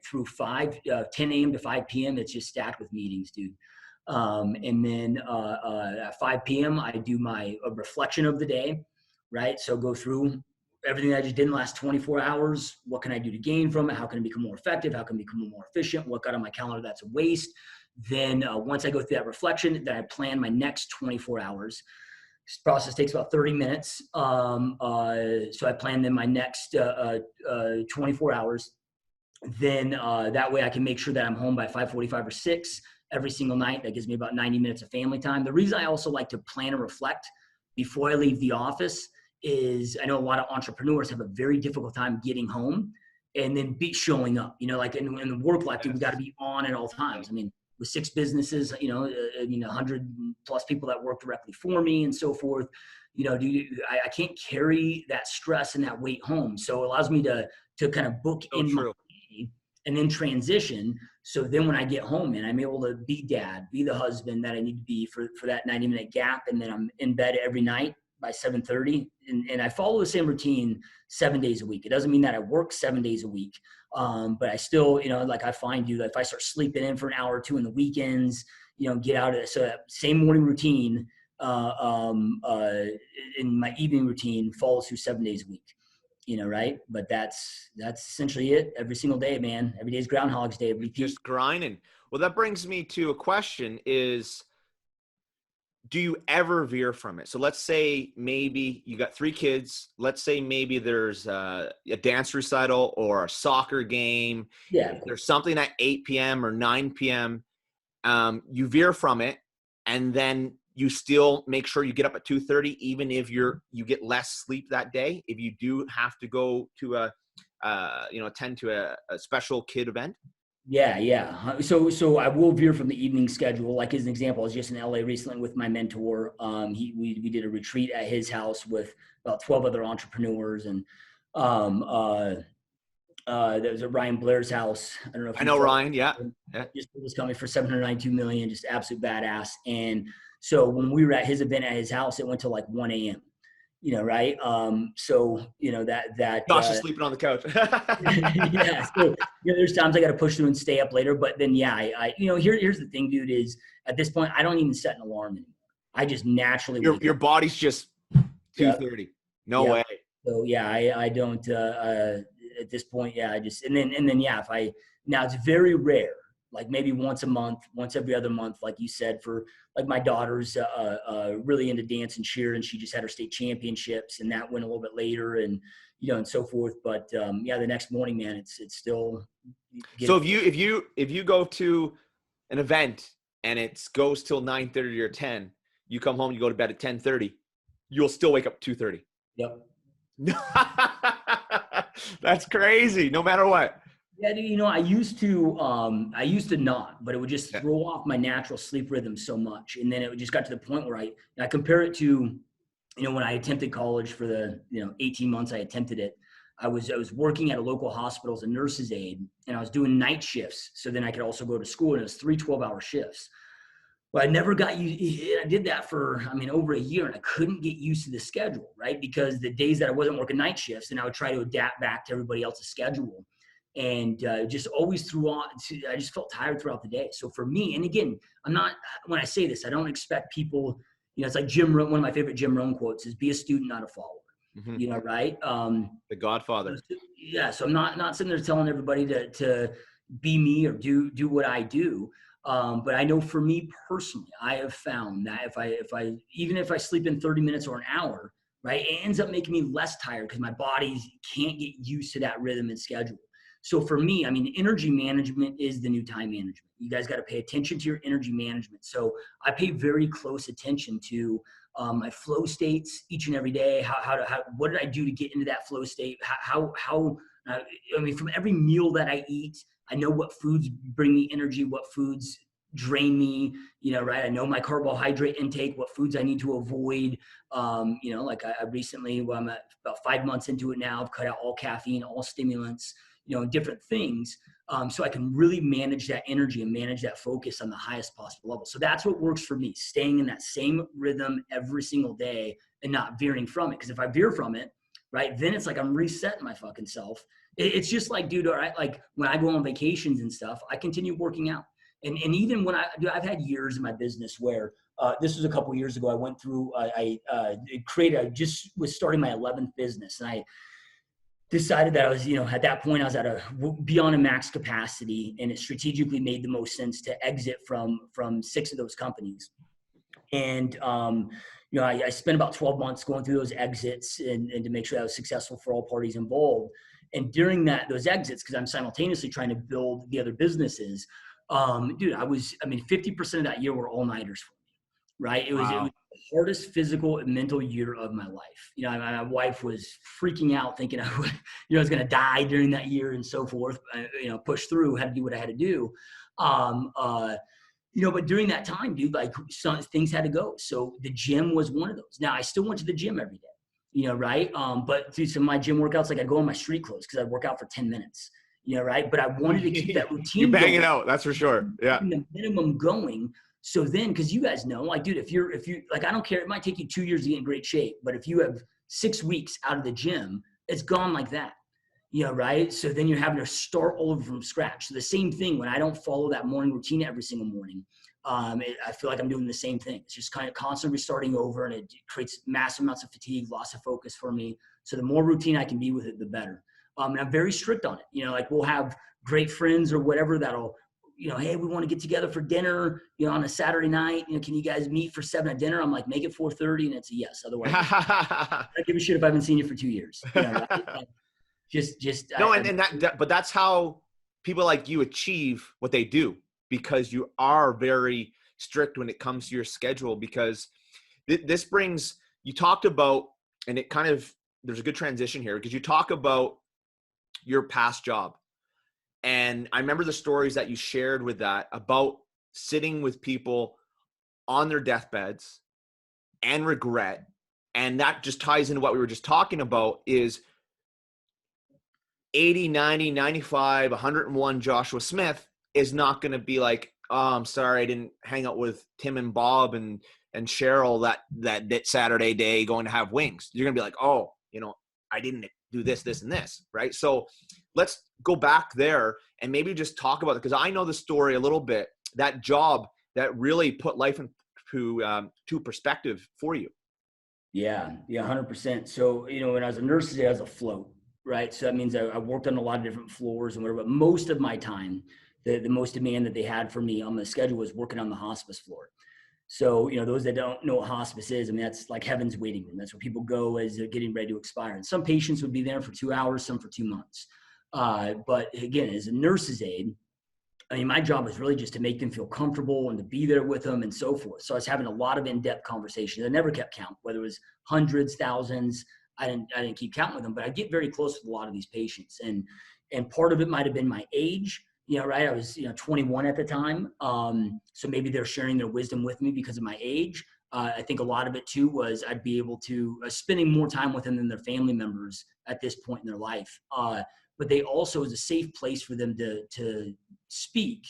to 5 p.m., it's just stacked with meetings, dude. And then at 5 p.m., I do my reflection of the day, right? So go through everything I just did in the last 24 hours. What can I do to gain from it? How can I become more effective? How can I become more efficient? What got on my calendar that's a waste? Then once I go through that reflection, then I plan my next 24 hours. This process takes about 30 minutes. So I plan then my next 24 hours. Then that way I can make sure that I'm home by 5:45 or 6 every single night. That gives me about 90 minutes of family time. The reason I also like to plan and reflect before I leave the office is I know a lot of entrepreneurs have a very difficult time getting home and then showing up, like in the work life, we got to be on at all times. I mean, with 6 businesses, 100 plus people that work directly for me and so forth. I can't carry that stress and that weight home. So it allows me to kind of book So in my true. day and then transition. So then when I get home, and I'm able to be dad, be the husband that I need to be for that 90-minute gap. And then I'm in bed every night by 7:30. And I follow the same routine 7 days a week. It doesn't mean that I work 7 days a week. But I still, like I find you that if I start sleeping in for an hour or two in the weekends, get out of it. So that same morning routine, in my evening routine follows through 7 days a week, right? But that's essentially it every single day, man. Every day is Groundhog's Day. Repeat. Just grinding. Well, that brings me to a question is, do you ever veer from it? So let's say maybe you got 3 kids. Let's say maybe there's a dance recital or a soccer game. Yeah. There's something at 8 p.m. or 9 p.m. You veer from it, and then you still make sure you get up at 2:30, even if you get less sleep that day. If you do have to go to attend to a special kid event. Yeah. So I will veer from the evening schedule. Like as an example, I was just in LA recently with my mentor. We did a retreat at his house with about 12 other entrepreneurs, and that was at Ryan Blair's house. I don't know if I know Ryan. Yeah. Just was coming for 792 million, just absolute badass. And so when we were at his event at his house, it went to like 1 a.m. Right? Josh is sleeping on the couch. Yeah. So there's times I got to push through and stay up later, but then here's the thing, dude. Is at this point I don't even set an alarm anymore. I just naturally your body's just 2:30. Yep. No way. So I don't at this point. Yeah, I just and then now it's very rare. Like maybe once a month, once every other month, like you said, for like my daughter's really into dance and cheer, and she just had her state championships, and that went a little bit later, and and so forth. But the next morning, man, it's still. So if you go to an event and it goes till 9:30 or 10, you come home, you go to bed at 10:30, you'll still wake up 2:30. Yep. That's crazy. No matter what. Yeah, I used to not, but it would just throw off my natural sleep rhythm so much. And then it just got to the point where I compare it to, when I attempted college for the, 18 months I attempted it, I was working at a local hospital as a nurse's aide, and I was doing night shifts. So then I could also go to school, and it was 3 12-hour shifts. But I never got used. I did that for, over a year, and I couldn't get used to the schedule, right? Because the days that I wasn't working night shifts, and I would try to adapt back to everybody else's schedule. And just always I just felt tired throughout the day. So for me, and again, when I say this, I don't expect people, it's like Jim Rohn, one of my favorite Jim Rohn quotes is be a student, not a follower, right? The Godfather. Yeah. So I'm not sitting there telling everybody to be me or do what I do. But I know for me personally, I have found that even if I sleep in 30 minutes or an hour, right, it ends up making me less tired because my body can't get used to that rhythm and schedule. So for me, energy management is the new time management. You guys got to pay attention to your energy management. So I pay very close attention to my flow states each and every day. What did I do to get into that flow state? From every meal that I eat, I know what foods bring me energy, what foods drain me, right? I know my carbohydrate intake, what foods I need to avoid. Like I recently, I'm at about 5 months into it now, I've cut out all caffeine, all stimulants, different things. So I can really manage that energy and manage that focus on the highest possible level. So that's what works for me, staying in that same rhythm every single day and not veering from it. Because if I veer from it, right, then it's like I'm resetting my fucking self. It's just like, dude, all right, like when I go on vacations and stuff, I continue working out. And even when I've had years in my business where this was a couple of years ago, I went through, I just was starting my 11th business, and I decided that I was, at that point I was beyond a max capacity, and it strategically made the most sense to exit from 6 of those companies. And, I spent about 12 months going through those exits and to make sure that I was successful for all parties involved. And during those exits, because I'm simultaneously trying to build the other businesses, dude, 50% of that year were all-nighters for me, right? It was the hardest physical and mental year of my life. My wife was freaking out thinking I was going to die during that year and so forth. Push through, had to do what I had to do. but during that time, dude, like some things had to go. So the gym was one of those. Now I still went to the gym every day, right? But through some of my gym workouts, like I'd go in my street clothes because I'd work out for 10 minutes, right? But I wanted to keep that routine You bang going, it out, that's for sure. Yeah. the minimum going. So then, because you guys know, like, dude, if you like, I don't care, it might take you 2 years to get in great shape, but if you have 6 weeks out of the gym, it's gone like that. Right? So then you're having to start all over from scratch. So the same thing when I don't follow that morning routine every single morning, I feel like I'm doing the same thing. It's just kind of constantly starting over, and it creates massive amounts of fatigue, loss of focus for me. So the more routine I can be with it, the better. And I'm very strict on it. Like we'll have great friends or whatever that'll, hey, we want to get together for dinner, on a Saturday night. Can you guys meet for 7 at dinner? I'm like, make it 4:30, and it's a yes. Otherwise, I don't give a shit if I haven't seen you for 2 years. Right? Just no, but that's how people like you achieve what they do, because you are very strict when it comes to your schedule. Because this brings, you talked about, and it kind of, there's a good transition here because you talk about your past job. And I remember the stories that you shared with that about sitting with people on their deathbeds and regret. And that just ties into what we were just talking about is 80, 90, 95, 101 Joshua Smith is not going to be like, oh, I'm sorry, I didn't hang out with Tim and Bob and Cheryl that Saturday day going to have wings. You're going to be like, oh, I didn't do this, this, and this, right? So let's go back there and maybe just talk about it, because I know the story a little bit, that job that really put life into perspective for you. Yeah, 100%. So, when I was a nurse today, I was afloat, right? So that means I worked on a lot of different floors and whatever, but most of my time, the most demand that they had for me on the schedule was working on the hospice floor. So, those that don't know what hospice is, that's like heaven's waiting room. That's where people go as they're getting ready to expire. And some patients would be there for 2 hours, some for 2 months. But again, as a nurse's aide, my job was really just to make them feel comfortable and to be there with them and so forth. So I was having a lot of in-depth conversations. I never kept count, whether it was hundreds, thousands. I didn't keep count with them, but I get very close with a lot of these patients. And part of it might've been my age, right? I was, 21 at the time. So maybe they're sharing their wisdom with me because of my age. I think a lot of it too was I'd be able to spending more time with them than their family members at this point in their life. But they also is a safe place for them to speak,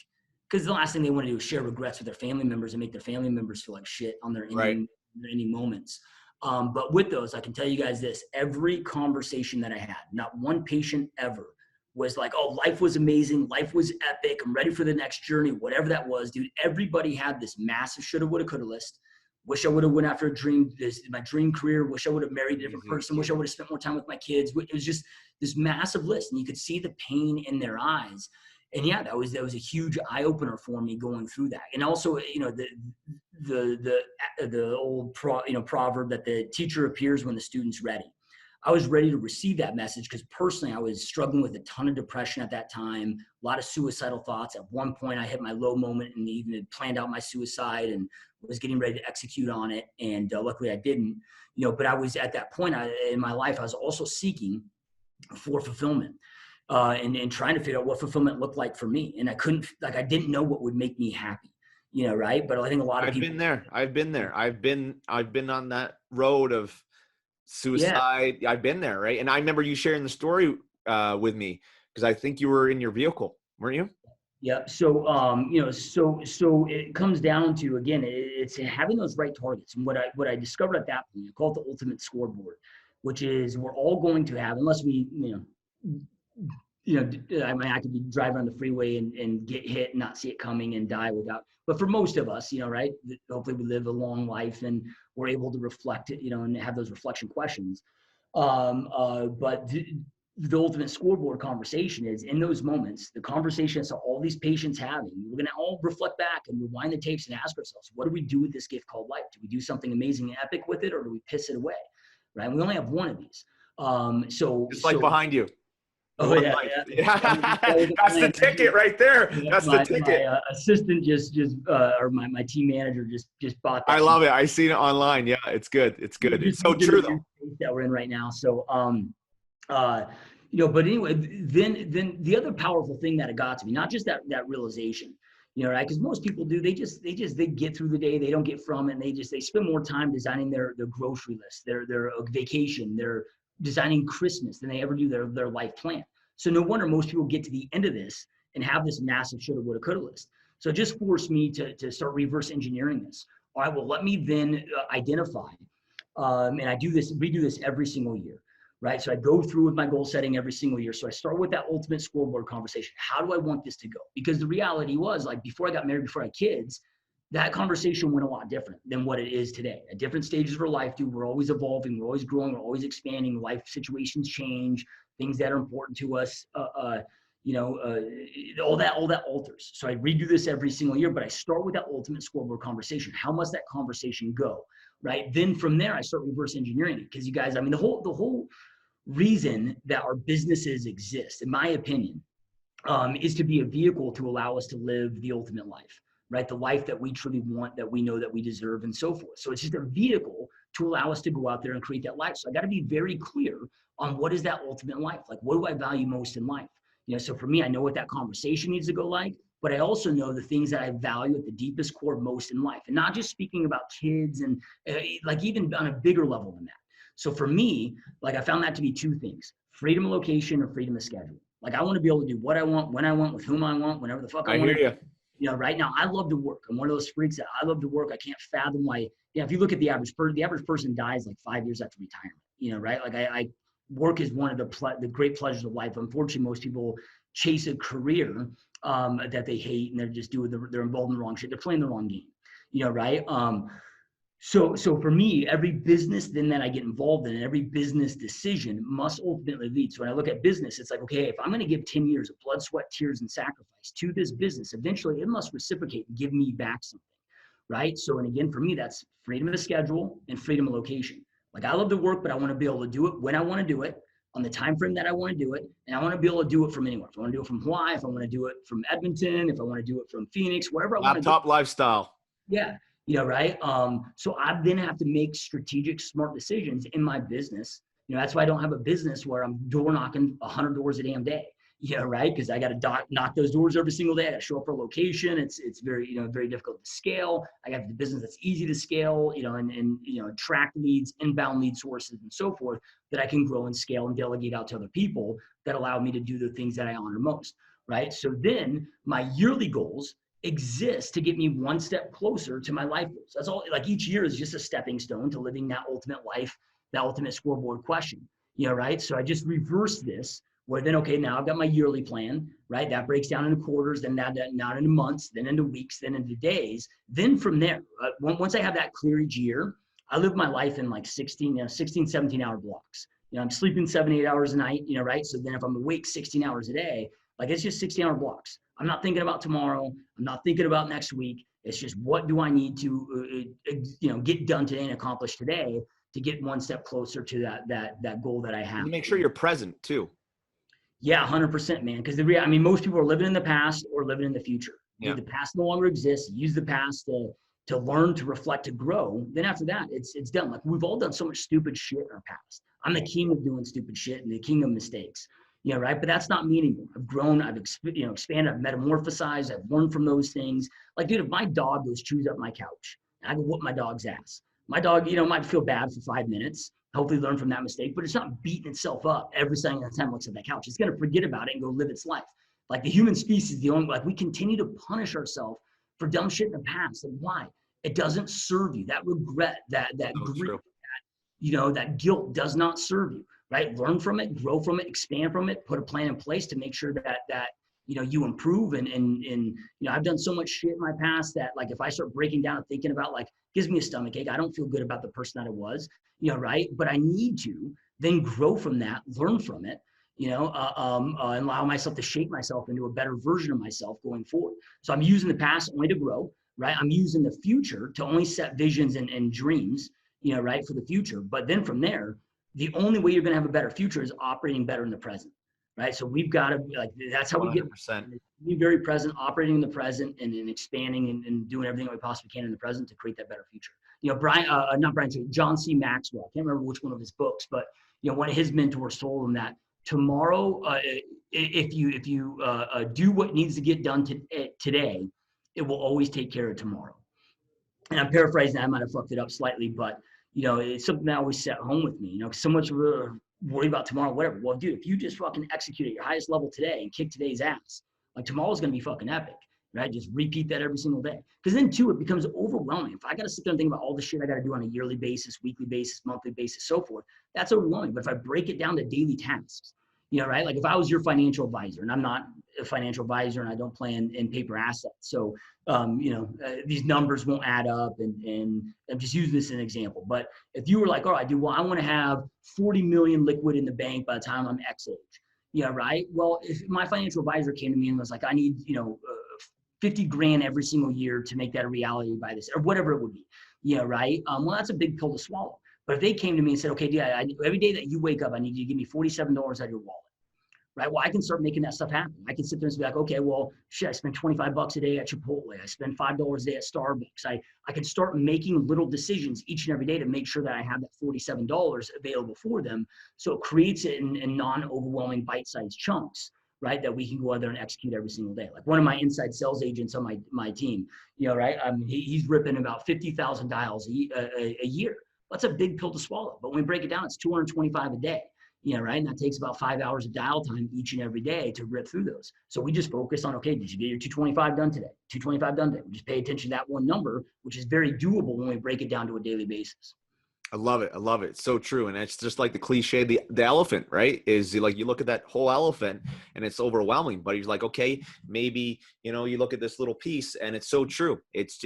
because the last thing they want to do is share regrets with their family members and make their family members feel like shit on their any moments. But with those, I can tell you guys this, every conversation that I had, not one patient ever was like, oh, life was amazing. Life was epic. I'm ready for the next journey, whatever that was, dude. Everybody had this massive shoulda, woulda, coulda list. Wish I would have went after my dream career. Wish I would have married a different person. Wish I would have spent more time with my kids. It was just this massive list, and you could see the pain in their eyes. And yeah, that was a huge eye opener for me going through that. And also, the old proverb that the teacher appears when the student's ready. I was ready to receive that message because personally I was struggling with a ton of depression at that time, a lot of suicidal thoughts. At one point I hit my low moment and even had planned out my suicide and was getting ready to execute on it. And luckily I didn't, but I was at that point in my life, I was also seeking for fulfillment and trying to figure out what fulfillment looked like for me. And I didn't know what would make me happy, right? But I think a lot of people. I've been there. I've been on that road of suicide. Yeah. I've been there, right? And I remember you sharing the story with me because I think you were in your vehicle, weren't you? Yeah. So, so it comes down to, again, it's having those right targets. And what I discovered at that point, I call it the ultimate scoreboard, which is we're all going to have, unless we, I could be driving on the freeway and get hit and not see it coming and die without, but for most of us, right, hopefully we live a long life and we're able to reflect it, and have those reflection questions. But the ultimate scoreboard conversation is in those moments, the conversations that all these patients having, we're going to all reflect back and rewind the tapes and ask ourselves, what do we do with this gift called life? Do we do something amazing and epic with it, or do we piss it away? Right. And we only have one of these. Just like behind you. Oh yeah. That's the ticket right there. That's the ticket. My assistant or my team manager just bought that. I love it. I seen it online. Yeah, it's good. It's good. It's so true though. That we're in right now. So, but anyway, then the other powerful thing that it got to me, not just that realization, right? Because most people do, they get through the day, they don't get from it, and they spend more time designing their grocery list, their vacation, their designing Christmas than they ever do their life plan. So no wonder most people get to the end of this and have this massive shoulda, woulda, coulda list. So it just forced me to start reverse engineering this. All right, well, let me then identify, and I redo this every single year, right? So I go through with my goal setting every single year. So I start with that ultimate scoreboard conversation. How do I want this to go? Because the reality was, like, before I got married, before I had kids, that conversation went a lot different than what it is today. At different stages of our life, dude, we're always evolving, we're always growing, we're always expanding. Life situations change, things that are important to us, all that alters. So I redo this every single year, but I start with that ultimate scoreboard conversation. How must that conversation go, right? Then from there, I start reverse engineering it, because you guys, I mean, the whole reason that our businesses exist, in my opinion, is to be a vehicle to allow us to live the ultimate life, right? The life that we truly want, that we know that we deserve, and so forth. So it's just a vehicle to allow us to go out there and create that life. So I got to be very clear on what is that ultimate life. Like, what do I value most in life? So for me, I know what that conversation needs to go like, but I also know the things that I value at the deepest core most in life. And not just speaking about kids and like even on a bigger level than that. So for me, like, I found that to be two things: freedom of location or freedom of schedule. Like, I want to be able to do what I want, when I want, with whom I want, whenever the fuck I want. I hear you. Right now, I love to work. I'm one of those freaks that I love to work. I can't fathom why. If you look at the average person dies like 5 years after retirement. Right? Like, I work is one of the great pleasures of life. Unfortunately, most people chase a career that they hate, and they're involved in the wrong shit. They're playing the wrong game. Right? So for me, every business then that I get involved in, every business decision must ultimately lead. So when I look at business, it's like, okay, if I'm going to give 10 years of blood, sweat, tears, and sacrifice to this business, eventually it must reciprocate and give me back something, right? So, and again, for me, that's freedom of schedule and freedom of location. Like, I love to work, but I want to be able to do it when I want to do it, on the time frame that I want to do it, and I want to be able to do it from anywhere. If I want to do it from Hawaii, if I want to do it from Edmonton, if I want to do it from Phoenix, wherever I want to do it. Laptop lifestyle. Yeah. Right. So I then have to make strategic, smart decisions in my business. That's why I don't have a business where I'm door knocking 100 doors a damn day. Right. Because I got to knock those doors every single day. I got to show up for a location. It's very, very difficult to scale. I got the business that's easy to scale, and attract leads, inbound lead sources, and so forth, that I can grow and scale and delegate out to other people that allow me to do the things that I honor most. Right. So then my yearly goals exist to get me one step closer to my life goals. That's all. Like, each year is just a stepping stone to living that ultimate life, that ultimate scoreboard question. Right? So I just reverse this, where then, okay, now I've got my yearly plan, right? That breaks down into quarters, then not into months, then into weeks, then into days. Then from there, once I have that clear each year, I live my life in like 16, 17-hour blocks. I'm sleeping 7-8 hours a night, right? So then if I'm awake 16 hours a day, like, it's just 16-hour blocks. I'm not thinking about tomorrow. I'm not thinking about next week. It's just, what do I need to, get done today and accomplish today to get one step closer to that goal that I have. You make sure you're present too. Yeah, 100%, man. Because most people are living in the past or living in the future. Yeah. The past no longer exists. Use the past to learn, to reflect, to grow. Then after that, it's done. Like, we've all done so much stupid shit in our past. I'm the king of doing stupid shit and the king of mistakes. Right? But that's not me anymore. I've grown, I've expanded, I've metamorphosized, I've learned from those things. Like, dude, if my dog goes chews up my couch, I can whoop my dog's ass. My dog, might feel bad for 5 minutes, hopefully learn from that mistake, but it's not beating itself up every single time it looks at that couch. It's going to forget about it and go live its life. Like, the human species, we continue to punish ourselves for dumb shit in the past. And why? It doesn't serve you. That regret, that grief, that guilt does not serve you. Right? Learn from it, grow from it, expand from it, put a plan in place to make sure that you improve. And I've done so much shit in my past that, like, if I start breaking down and thinking about, like, gives me a stomach ache. I don't feel good about the person that I was, right? But I need to then grow from that, learn from it, and allow myself to shape myself into a better version of myself going forward. So I'm using the past only to grow, right? I'm using the future to only set visions and dreams, right, for the future. But then from there, the only way you're going to have a better future is operating better in the present, right? So we've got to, like, that's how 100%. We get be very present, operating in the present, and expanding and doing everything we possibly can in the present to create that better future. John C. Maxwell, I can't remember which one of his books, but one of his mentors told him that tomorrow, if you do what needs to get done today, it will always take care of tomorrow. And I'm paraphrasing, I might have fucked it up slightly, but it's something that always set home with me. So much worry about tomorrow, whatever. Well, dude, if you just fucking execute at your highest level today and kick today's ass, like tomorrow's gonna be fucking epic, right? Just repeat that every single day. Because then too, it becomes overwhelming. If I gotta sit there and think about all the shit I gotta do on a yearly basis, weekly basis, monthly basis, so forth, that's overwhelming. But if I break it down to daily tasks, right? Like if I was your financial advisor, and I'm not a financial advisor and I don't plan in paper assets. So, these numbers won't add up, and I'm just using this as an example. But if you were like, all right, dude, well, I want to have 40 million liquid in the bank by the time I'm X age. Yeah, right. Well, if my financial advisor came to me and was like, I need, 50 grand every single year to make that a reality by this, or whatever it would be. Yeah, right. Well, that's a big pill to swallow. But if they came to me and said, okay, yeah, every day that you wake up, I need you to give me $47 out of your wallet. Right. Well, I can start making that stuff happen. I can sit there and be like, okay, well, shit, I spend 25 bucks a day at Chipotle. I spend $5 a day at Starbucks. I can start making little decisions each and every day to make sure that I have that $47 available for them. So it creates it in non-overwhelming bite-sized chunks, right? That we can go out there and execute every single day. Like one of my inside sales agents on my team, right? He's ripping about 50,000 dials a year. That's a big pill to swallow. But when we break it down, it's 225 a day. Right. And that takes about 5 hours of dial time each and every day to rip through those. So we just focus on, okay, did you get your 225 done today? 225 done today. We just pay attention to that one number, which is very doable when we break it down to a daily basis. I love it. I love it. It's so true. And it's just like the cliche, the elephant, right? Is like, you look at that whole elephant and it's overwhelming, but he's like, okay, maybe, you look at this little piece and it's so true. It's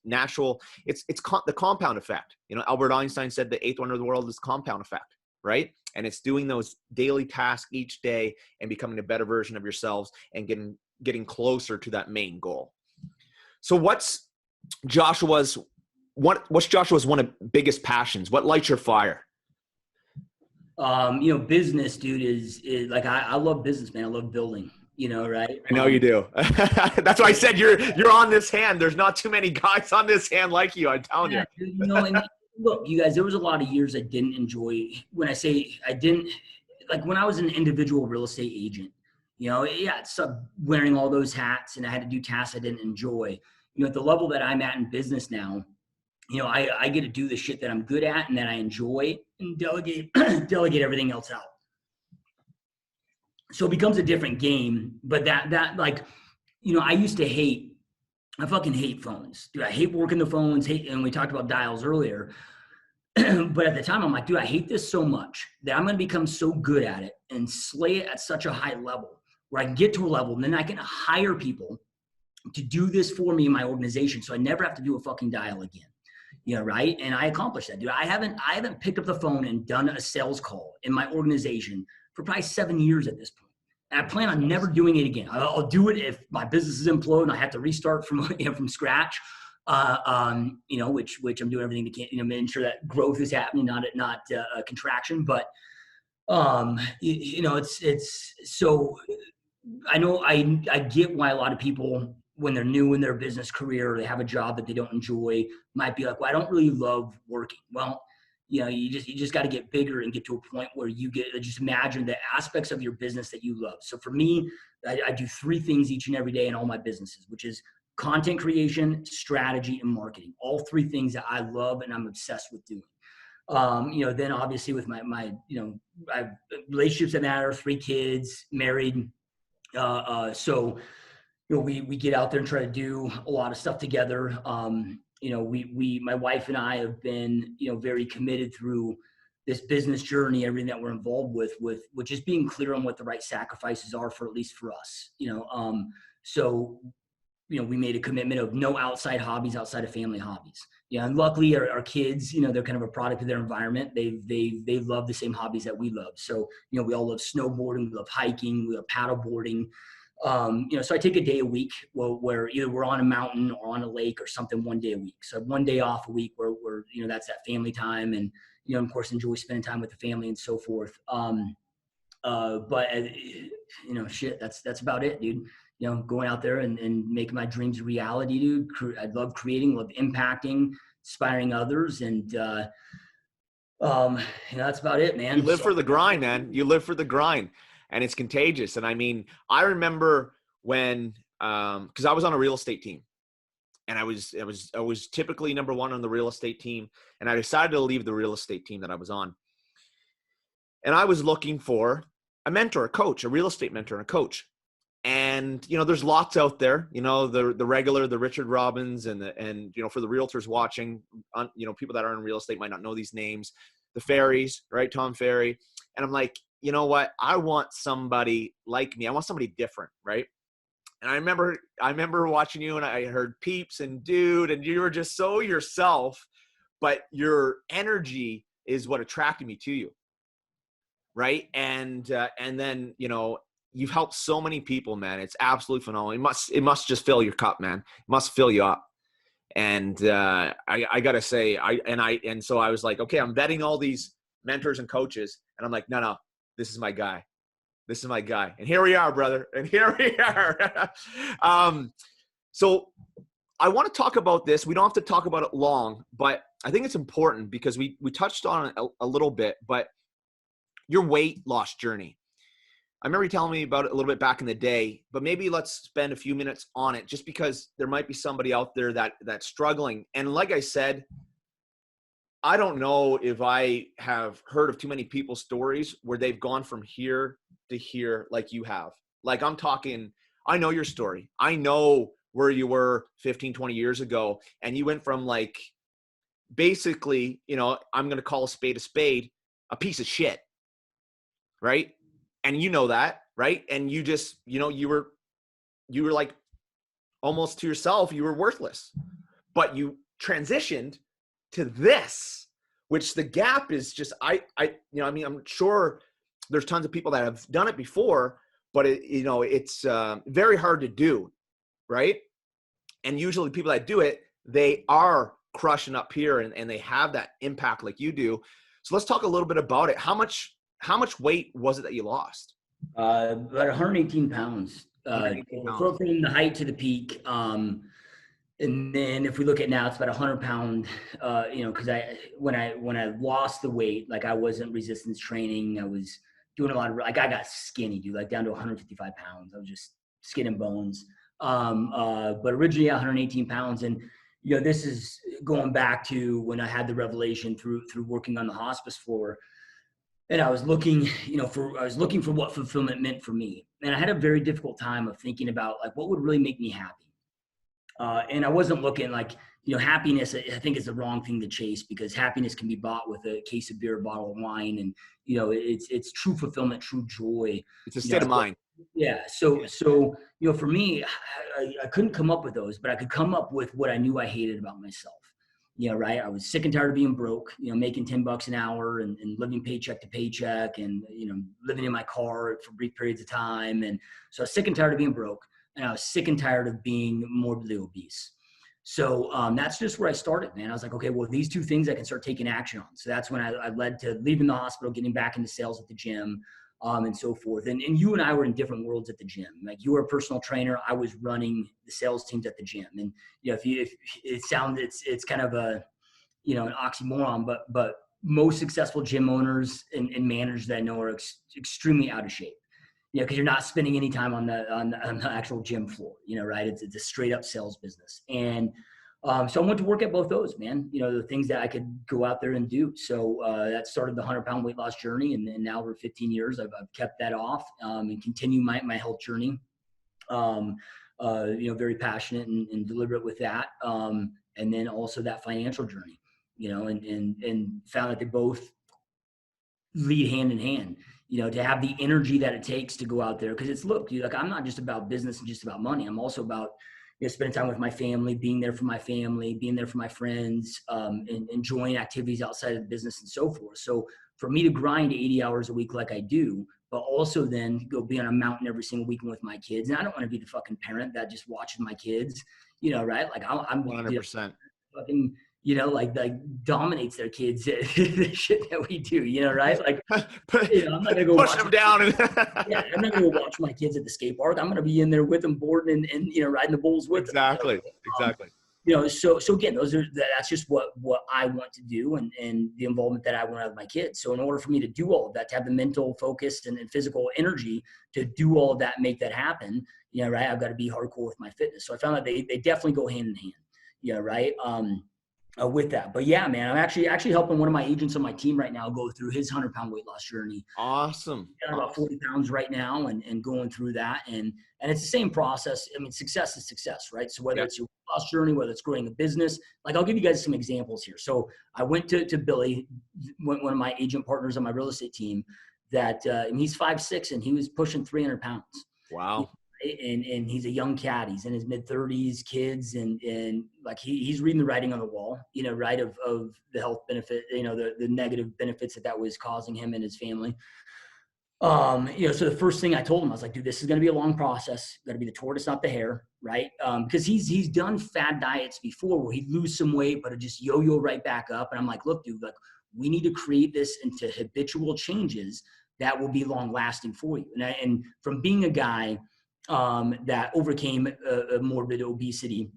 natural. It's the compound effect. Albert Einstein said the eighth wonder of the world is compound effect, right? And it's doing those daily tasks each day and becoming a better version of yourselves and getting closer to that main goal. So what's Joshua's one of biggest passions? What lights your fire? Business, dude, is like, I love business, man. I love building, right? I know you do. That's why I said you're on this hand. There's not too many guys on this hand like you. I'm telling you. And look, you guys, there was a lot of years I didn't enjoy. When I say I didn't, like when I was an individual real estate agent, it's wearing all those hats and I had to do tasks I didn't enjoy. At the level that I'm at in business now, I get to do the shit that I'm good at and that I enjoy and delegate everything else out. So it becomes a different game. But that like, I fucking hate phones. Dude, I hate working the phones, and we talked about dials earlier. But at the time, I'm like, dude, I hate this so much that I'm going to become so good at it and slay it at such a high level where I can get to a level and then I can hire people to do this for me in my organization so I never have to do a fucking dial again. Right? And I accomplished that, dude. I haven't picked up the phone and done a sales call in my organization for probably 7 years at this point. And I plan on never doing it again. I'll do it if my business is implode and I have to restart from scratch. Which I'm doing everything to ensure that growth is happening, not a contraction. But it's so I know I get why a lot of people, when they're new in their business career, or they have a job that they don't enjoy, might be like, well, I don't really love working. Well, you just got to get bigger and get to a point where you just imagine the aspects of your business that you love. So for me, I do 3 things each and every day in all my businesses, which is content creation, strategy, and marketing. All 3 things that I love and I'm obsessed with doing. Then obviously with my I have relationships that matter, 3 kids, married. So we get out there and try to do a lot of stuff together. My wife and I have been, very committed through this business journey, everything that we're involved with just being clear on what the right sacrifices are for, at least for us, so, we made a commitment of no outside hobbies outside of family hobbies. And luckily our kids, they're kind of a product of their environment. They love the same hobbies that we love. So, we all love snowboarding, we love hiking, we love paddle boarding. So I take a day a week where either we're on a mountain or on a lake or something one day a week. So 1 day off a week where that's that family time and, of course, enjoy spending time with the family and so forth. But shit, that's about it, dude. Going out there and making my dreams a reality, dude. I love creating, love impacting, inspiring others. And, that's about it, man. You live for the grind, man. You live for the grind. And it's contagious. And I mean, I remember when, because I was on a real estate team And I was typically number one on the real estate team. And I decided to leave the real estate team that I was on. And I was looking for a mentor, a coach, a real estate mentor, and a coach. And, you know, there's lots out there, you know, the regular, the Richard Robbins and you know, for the realtors watching, you know, people that are in real estate might not know these names, the Ferries, right? Tom Ferry. And I'm like, you know what? I want somebody like me. I want somebody different. Right. And I remember watching you, and I heard Peeps and Dude, and you were just so yourself, but your energy is what attracted me to you. Right. And then, you know, you've helped so many people, man. It's absolutely phenomenal. It must just fill your cup, man. It must fill you up. And I gotta say, so I was like, okay, I'm vetting all these mentors and coaches, and I'm like, no, this is my guy. This is my guy. And here we are, brother. And here we are. So I want to talk about this. We don't have to talk about it long, but I think it's important because we touched on it a little bit, but your weight loss journey. I remember you telling me about it a little bit back in the day, but maybe let's spend a few minutes on it, just because there might be somebody out there that's struggling. And like I said, I don't know if I have heard of too many people's stories where they've gone from here to here like you have. Like, I'm talking, I know your story. I know where you were 15, 20 years ago. And you went from, like, basically, you know, I'm going to call a spade, a piece of shit. Right. And you know that, right? And you just, you know, you were like almost to yourself, you were worthless, but you transitioned to this, which the gap is just, you know, I mean, I'm sure there's tons of people that have done it before, but you know, it's very hard to do. Right. And usually people that do it, they are crushing up here and they have that impact like you do. So let's talk a little bit about it. How much weight was it that you lost? About 118 pounds, 118 pounds. from the height to the peak. And then if we look at now, it's about 100-pound, you know, cause when I lost the weight, like, I wasn't resistance training. I was doing a lot of, like, I got skinny, dude, like down to 155 pounds. I was just skin and bones. But originally 118 pounds. And, you know, this is going back to when I had the revelation through working on the hospice floor. And I was looking, you know, for what fulfillment meant for me. And I had a very difficult time of thinking about, like, what would really make me happy. And I wasn't looking, like, you know, happiness, I think, is the wrong thing to chase, because happiness can be bought with a case of beer, a bottle of wine. And, you know, it's true fulfillment, true joy. It's a state of mind. Yeah. So, you know, for me, I couldn't come up with those, but I could come up with what I knew I hated about myself. You know, right. I was sick and tired of being broke, you know, making $10 an hour and living paycheck to paycheck, and, you know, living in my car for brief periods of time. And so I was sick and tired of being broke, and I was sick and tired of being morbidly obese. So that's just where I started, man. I was like, okay, well, these two things I can start taking action on. So that's when I led to leaving the hospital, getting back into sales at the gym, and so forth. And you and I were in different worlds at the gym. Like, you were a personal trainer. I was running the sales teams at the gym. And, you know, if it sounds, it's kind of a, you know, an oxymoron, but most successful gym owners and managers that I know are extremely out of shape. You know, because you're not spending any time on the actual gym floor, you know, right? It's a straight up sales business. And so I went to work at both those, man, you know, the things that I could go out there and do. So that started the 100-pound weight loss journey. And now over 15 years, I've kept that off and continue my health journey. You know, very passionate and deliberate with that. And then also that financial journey, you know, and found that they both lead hand in hand, you know, to have the energy that it takes to go out there. Cause it's, look, dude, like, I'm not just about business and just about money. I'm also about, you know, spending time with my family, being there for my family, being there for my friends, and enjoying activities outside of the business and so forth. So for me to grind 80 hours a week like I do, but also then go be on a mountain every single weekend with my kids. And I don't want to be the fucking parent that just watches my kids, you know, right? Like, I'm 100%. Fucking, you know, like dominates their kids, the shit that we do, you know, right? Like, you know, I'm not gonna go push them down. Yeah, I'm not gonna go watch my kids at the skate park. I'm gonna be in there with them, boarding and you know, riding the bulls with them. You know? Exactly. You know, so again, that's just what I want to do, and the involvement that I want to have with my kids. So in order for me to do all of that, to have the mental focus and physical energy to do all of that, make that happen, you know, right? I've got to be hardcore with my fitness. So I found that they definitely go hand in hand. Yeah. Right. With that. But yeah, man, I'm actually helping one of my agents on my team right now go through his 100-pound weight loss journey. Awesome. Down about 40 pounds right now and going through that. And it's the same process. I mean, success is success, right? So whether Yeah. it's your weight loss journey, whether it's growing a business, like I'll give you guys some examples here. So I went to Billy, one of my agent partners on my real estate team, that and he's 5'6" and he was pushing 300 pounds. Wow. And he's a young cat. He's in his mid-30s, kids, and like he's reading the writing on the wall, right, of the health benefit, the negative benefits that was causing him and his family. So the first thing I told him, I was like, dude, this is going to be a long process. Got to be the tortoise, not the hare, right? Because he's done fad diets before where he'd lose some weight, but it just yo-yo right back up. And I'm like, look, dude, like we need to create this into habitual changes that will be long lasting for you. And from being a guy that overcame a morbid obesity,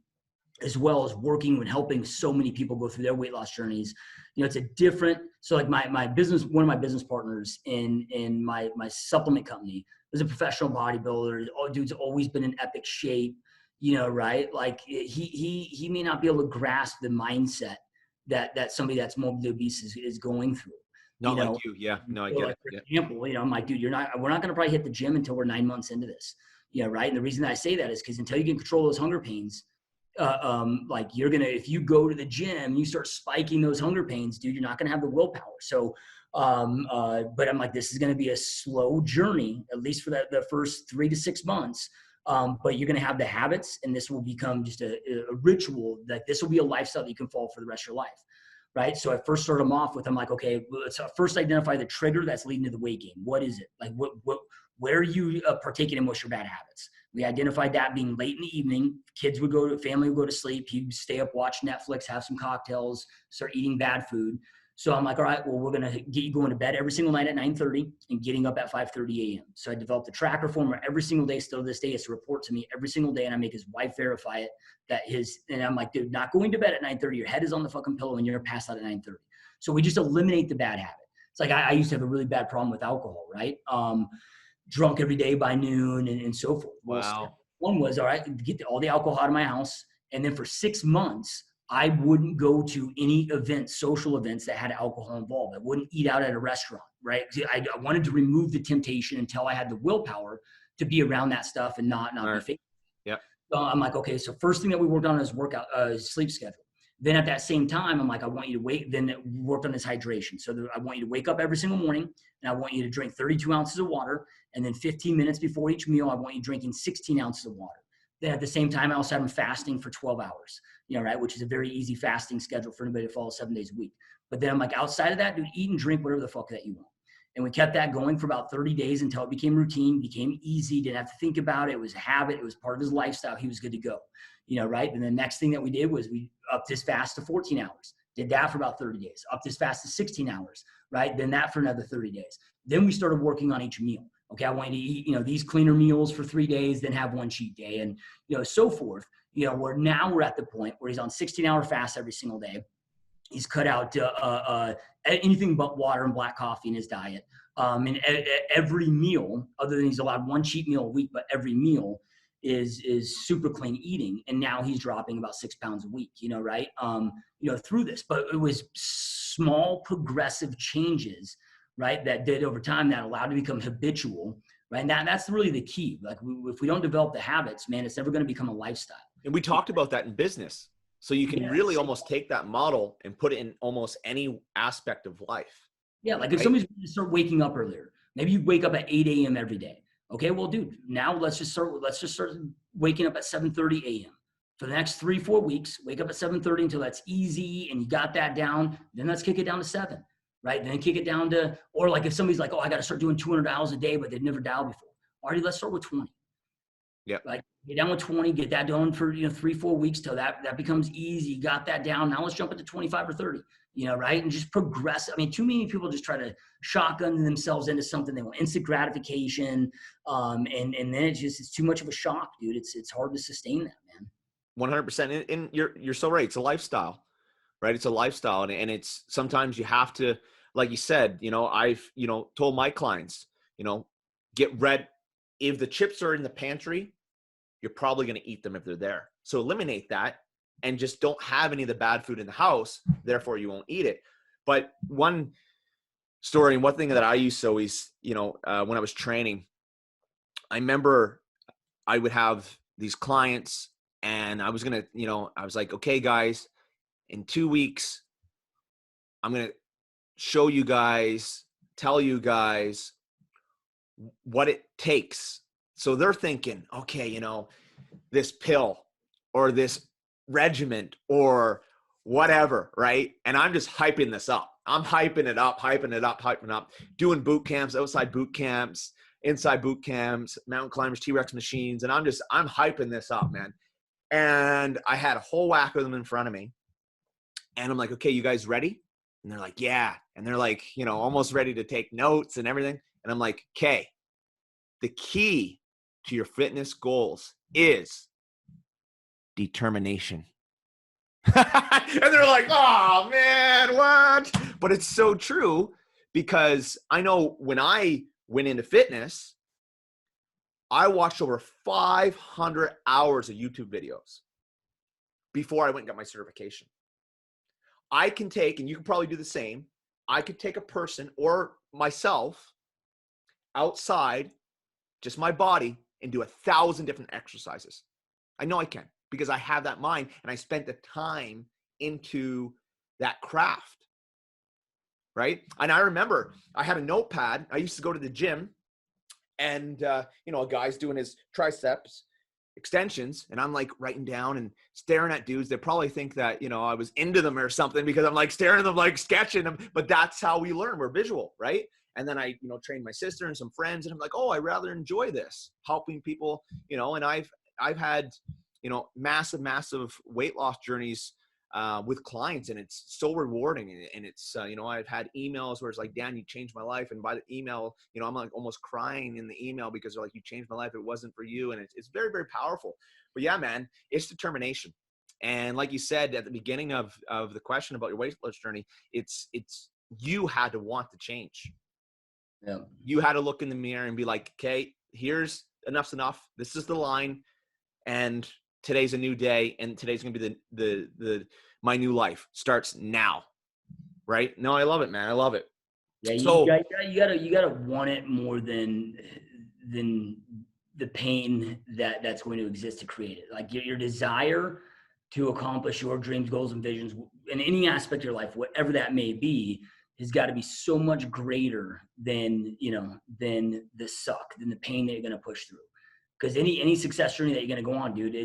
as well as working and helping so many people go through their weight loss journeys, it's a different. So like my business, one of my business partners in my supplement company is a professional bodybuilder. Oh, dude's always been in epic shape, right? Like he may not be able to grasp the mindset that somebody that's morbidly obese is going through. Not like you. Yeah. No, I get Like, it. for Yeah. example, I'm like, dude, we're not going to probably hit the gym until we're 9 months into this. Right. And the reason that I say that is because until you can control those hunger pains, like if you go to the gym, you start spiking those hunger pains, dude, you're not going to have the willpower. So, but I'm like, this is going to be a slow journey, at least for the first 3 to 6 months. But you're going to have the habits, and this will become just a ritual. Like this will be a lifestyle that you can follow for the rest of your life. Right. So I first started them off with, I'm like, okay, let's first identify the trigger that's leading to the weight gain. What is it? Like where are you partaking in what's your bad habits? We identified that being late in the evening. Family would go to sleep. He'd stay up, watch Netflix, have some cocktails, start eating bad food. So I'm like, all right, well, we're going to get you going to bed every single night at 9:30 and getting up at 5:30 a.m. So I developed a tracker for him every single day. Still to this day, it's to report to me every single day. And I make his wife verify it and I'm like, dude, not going to bed at 9:30. Your head is on the fucking pillow and you're passed out at 9:30. So we just eliminate the bad habit. It's like, I used to have a really bad problem with alcohol, right? Drunk every day by noon and so forth. Well, Wow. one was, all right, get all the alcohol out of my house. And then for 6 months, I wouldn't go to any events, social events that had alcohol involved. I wouldn't eat out at a restaurant, right? I wanted to remove the temptation until I had the willpower to be around that stuff and not be fake. Yep. So I'm like, okay, so first thing that we worked on is sleep schedule. Then at that same time, I'm like, I want you to wait. Then we worked on his hydration. So I want you to wake up every single morning and I want you to drink 32 ounces of water. And then 15 minutes before each meal, I want you drinking 16 ounces of water. Then at the same time, I also have him fasting for 12 hours, right? Which is a very easy fasting schedule for anybody to follow 7 days a week. But then I'm like, outside of that, dude, eat and drink whatever the fuck that you want. And we kept that going for about 30 days until it became routine, became easy, didn't have to think about it. It was a habit. It was part of his lifestyle. He was good to go, right? And the next thing that we did was we upped his fast to 14 hours, did that for about 30 days, upped his fast to 16 hours, right? Then that for another 30 days. Then we started working on each meal. Okay, I want you to eat, these cleaner meals for 3 days, then have one cheat day and, so forth. We're at the point where he's on 16-hour fast every single day. He's cut out anything but water and black coffee in his diet. And every meal, other than he's allowed one cheat meal a week, but every meal is super clean eating. And now he's dropping about 6 pounds a week, right? Through this, but it was small progressive changes, right? That did over time that allowed to become habitual, right? And that's really the key. Like if we don't develop the habits, man, it's never going to become a lifestyle. And we talked about that in business. So you can really almost take that model and put it in almost any aspect of life. Yeah. Like if somebody's going to start waking up earlier, maybe you wake up at 8 a.m. every day. Okay. Well, dude, now let's just start waking up at 7:30 a.m. for the next 3-4 weeks. Wake up at 7:30 until that's easy and you got that down. Then let's kick it down to 7. Right. Then kick it down to, or like if somebody's like, oh, I got to start doing 200 dials a day, but they've never dialed before. Alrighty, let's start with 20. Yeah. Like get down with 20, get that done for, 3-4 weeks till that becomes easy. You got that down. Now let's jump into 25 or 30, right. And just progress. I mean, too many people just try to shotgun themselves into something. They want instant gratification. And then it's too much of a shock, dude. It's hard to sustain that, man. 100%. And you're so right. It's a lifestyle, right? It's a lifestyle. And it's sometimes you have to, like you said, I've, told my clients, get red. If the chips are in the pantry, you're probably going to eat them if they're there. So eliminate that and just don't have any of the bad food in the house. Therefore, you won't eat it. But one story and one thing that I used to always, when I was training, I remember I would have these clients and I was going to, I was like, okay, guys, in 2 weeks, I'm going to show you guys, tell you guys what it takes. So they're thinking, okay, this pill or this regiment or whatever, right? And I'm just hyping this up. I'm hyping it up, doing boot camps, outside boot camps, inside boot camps, mountain climbers, T-Rex machines. And I'm hyping this up, man. And I had a whole whack of them in front of me. And I'm like, okay, you guys ready? And they're like, yeah. And they're like, almost ready to take notes and everything. And I'm like, okay, the key to your fitness goals is determination. And they're like, oh man, what? But it's so true, because I know when I went into fitness, I watched over 500 hours of YouTube videos before I went and got my certification. I can take, and you can probably do the same, I could take a person or myself outside, just my body, and do 1,000 different exercises. I know I can, because I have that mind and I spent the time into that craft, right? And I remember I had a notepad. I used to go to the gym and, a guy's doing his triceps extensions, and I'm like writing down and staring at dudes. They probably think that, I was into them or something, because I'm like staring at them, like sketching them, but that's how we learn. We're visual, right? And then I, trained my sister and some friends, and I'm like, oh, I rather enjoy this, helping people, and I've had, massive weight loss journeys with clients, and it's so rewarding. And it's, I've had emails where it's like, Dan, you changed my life. And by the email, I'm like almost crying in the email, because they're like, you changed my life. It wasn't for you. And it's very, very powerful. But yeah, man, it's determination. And like you said at the beginning of the question about your weight loss journey, it's you had to want to change. Yeah. You had to look in the mirror and be like, okay, here's enough's enough. This is the line. And today's a new day. And today's going to be the my new life starts now. Right? No, I love it, man. I love it. Yeah. So You gotta want it more than the pain that's going to exist to create it. Like your desire to accomplish your dreams, goals, and visions in any aspect of your life, whatever that may be, has got to be so much greater than than the suck, than the pain that you're going to push through. Because any success journey that you're going to go on, dude,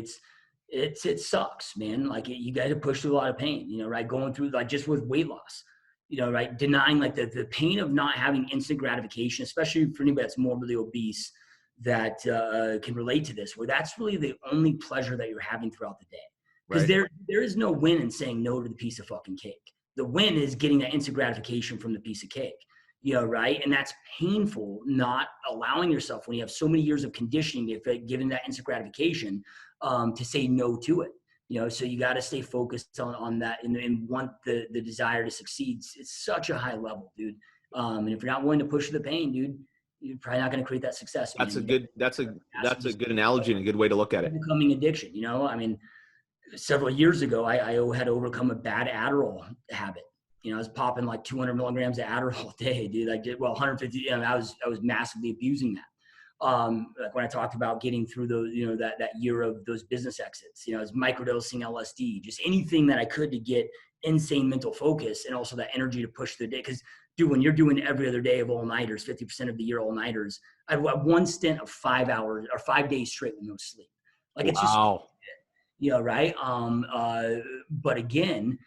it sucks, man. Like you got to push through a lot of pain, right? Going through, like, just with weight loss, right? Denying, like, the pain of not having instant gratification, especially for anybody that's morbidly obese, that can relate to this, where that's really the only pleasure that you're having throughout the day. Because there is no win in saying no to the piece of fucking cake. The win is getting that instant gratification from the piece of cake, right? And that's painful, not allowing yourself, when you have so many years of conditioning, given that instant gratification, to say no to it. So you got to stay focused on that and want the desire to succeed. It's such a high level, dude. And if you're not willing to push the pain, dude, you're probably not going to create that success. that's a good analogy and a good way to look at it. Becoming addiction. I mean, several years ago, I had to overcome a bad Adderall habit. I was popping like 200 milligrams of Adderall a day, dude. I did 150. I was massively abusing that. Like when I talked about getting through those, that year of those business exits, I was microdosing LSD, just anything that I could to get insane mental focus and also that energy to push through the day. Because, dude, when you're doing every other day of all-nighters, 50% of the year all-nighters, I had one stint of 5 hours or 5 days straight with no sleep. Like, it's just, right? But again,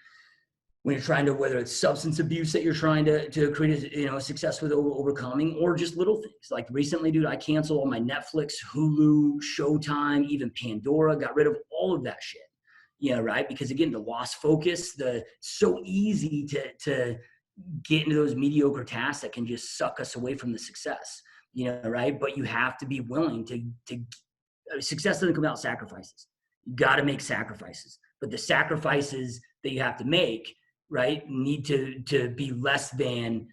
when you're trying to, whether it's substance abuse that you're trying to create a success with overcoming, or just little things. Like recently, dude, I canceled all my Netflix, Hulu, Showtime, even Pandora, got rid of all of that shit. Right? Because again, the lost focus, so easy to get into those mediocre tasks that can just suck us away from the success, right? But you have to be willing to success doesn't come without sacrifices. You got to make sacrifices, but the sacrifices that you have to make, right, need to be less than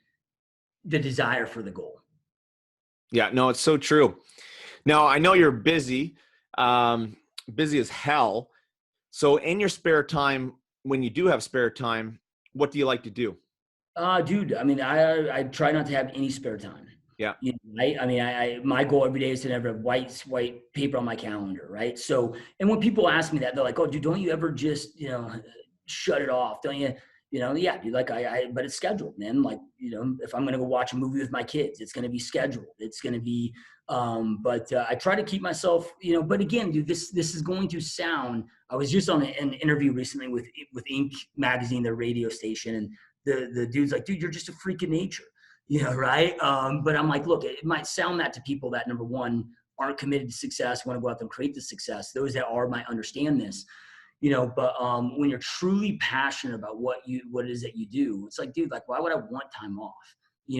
the desire for the goal. Yeah, no, it's so true. Now, I know you're busy as hell. So in your spare time, when you do have spare time, what do you like to do? Dude, I mean, I try not to have any spare time. Yeah. You know, right? I mean, my goal every day is to never have white paper on my calendar, right? So, and when people ask me that, they're like, "Oh, dude, don't you ever just, shut it off? Don't you?" Yeah, dude, like but it's scheduled, man. Like, if I'm gonna go watch a movie with my kids, it's gonna be scheduled. It's gonna be, but I try to keep myself, But again, dude, this is going to sound. I was just on an interview recently with Inc. magazine, their radio station, and the dude's like, dude, you're just a freak of nature, right? But I'm like, look, it might sound that to people that, number one, aren't committed to success, want to go out there and create the success. Those that are might understand this, but when you're truly passionate about what it is that you do, it's like, dude, like, why would I want time off?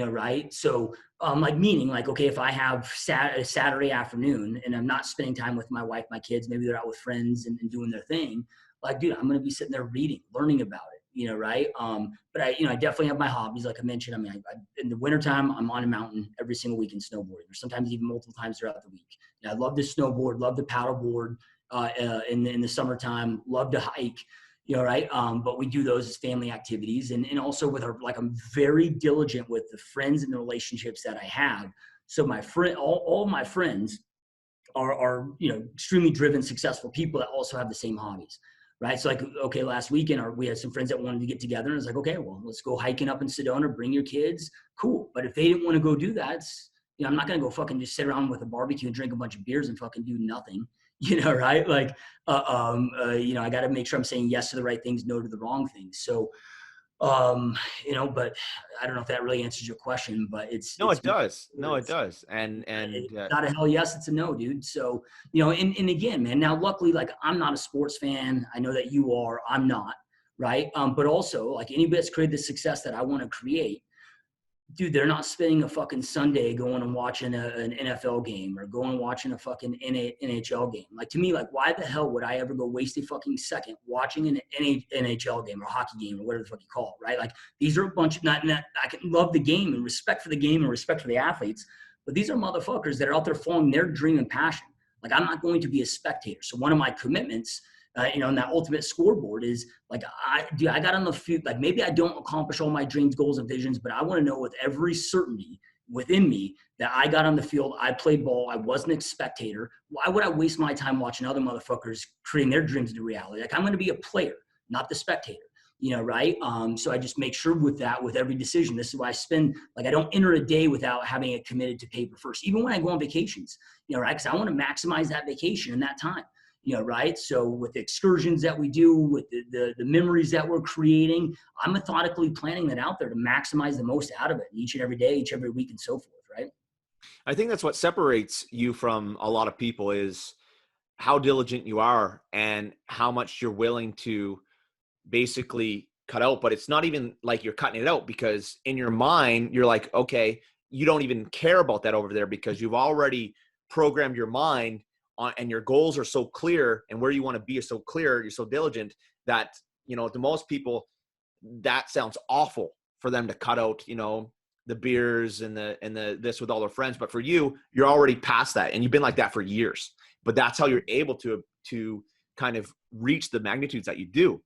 Right? So, like, meaning, like, okay, if I have a Saturday afternoon and I'm not spending time with my wife, my kids, maybe they're out with friends and doing their thing, like, dude, I'm going to be sitting there reading, learning about it, right? But I definitely have my hobbies. Like I mentioned, I mean, in the wintertime, I'm on a mountain every single week in snowboarding, or sometimes even multiple times throughout the week. I love to snowboard, love to paddleboard. In the summertime, love to hike, right? But we do those as family activities, and also with I'm very diligent with the friends and the relationships that I have. So my friend, all my friends are extremely driven, successful people that also have the same hobbies, right? So, like, okay, last weekend we had some friends that wanted to get together, and it's like, okay, well, let's go hiking up in Sedona, bring your kids, cool. But if they didn't want to go do that, I'm not gonna go fucking just sit around with a barbecue and drink a bunch of beers and fucking do nothing, right? Like, I got to make sure I'm saying yes to the right things, no to the wrong things. So, but I don't know if that really answers your question, but No, it's it does. No, it does. it's not a hell yes, it's a no, dude. So, and again, man, now luckily, like, I'm not a sports fan. I know that you are, I'm not, right? But also, like, anybody that's created the success that I want to create, dude, they're not spending a fucking Sunday going and watching an NFL game or going and watching a fucking NHL game. Like, to me, like, why the hell would I ever go waste a fucking second watching an NHL game or a hockey game or whatever the fuck you call it, right? Like, these are a bunch of, not I can love the game and respect for the game and respect for the athletes, but these are motherfuckers that are out there following their dream and passion. Like, I'm not going to be a spectator. So one of my commitments, and that ultimate scoreboard is like, I got on the field. Like, maybe I don't accomplish all my dreams, goals, and visions, but I want to know with every certainty within me that I got on the field, I played ball, I wasn't a spectator. Why would I waste my time watching other motherfuckers creating their dreams into reality? Like, I'm going to be a player, not the spectator. Right? So I just make sure with every decision. This is why I don't enter a day without having it committed to paper first, even when I go on vacations, right? Because I want to maximize that vacation and that time. Right? So with the excursions that we do, with the memories that we're creating, I'm methodically planning that out there to maximize the most out of it each and every day, each every week, and so forth, right? I think that's what separates you from a lot of people is how diligent you are and how much you're willing to basically cut out. But it's not even like you're cutting it out, because in your mind, you're like, okay, you don't even care about that over there because you've already programmed your mind on, and your goals are so clear and where you want to be is so clear, you're so diligent that, to most people, that sounds awful for them to cut out, the beers and the this with all their friends. But for you, you're already past that, and you've been like that for years. But that's how you're able to kind of reach the magnitudes that you do.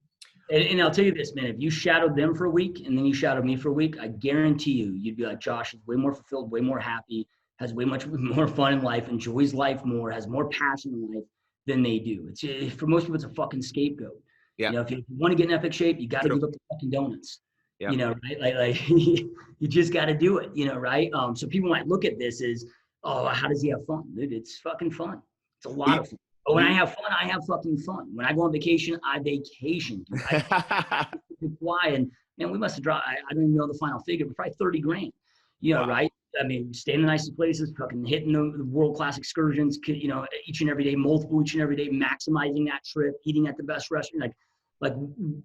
And I'll tell you this, man, if you shadowed them for a week and then you shadowed me for a week, I guarantee you'd be like, Josh is way more fulfilled, way more happy, has way much more fun in life, enjoys life more, has more passion in life than they do. For most people, it's a fucking scapegoat. Yeah. If you want to get in epic shape, you got to give up the fucking donuts. Yeah. Right? Like you just got to do it, right? So people might look at this as, oh, how does he have fun? Dude, it's fucking fun. It's a lot of fun. But when I have fun, I have fucking fun. When I go on vacation, I vacation. Dude. I fly, and man, we must have dropped, I don't even know the final figure, but probably 30 grand, wow. Right? I mean, staying in the nicest places, fucking hitting the world-class excursions, each and every day, multiple each and every day, maximizing that trip, eating at the best restaurant. Like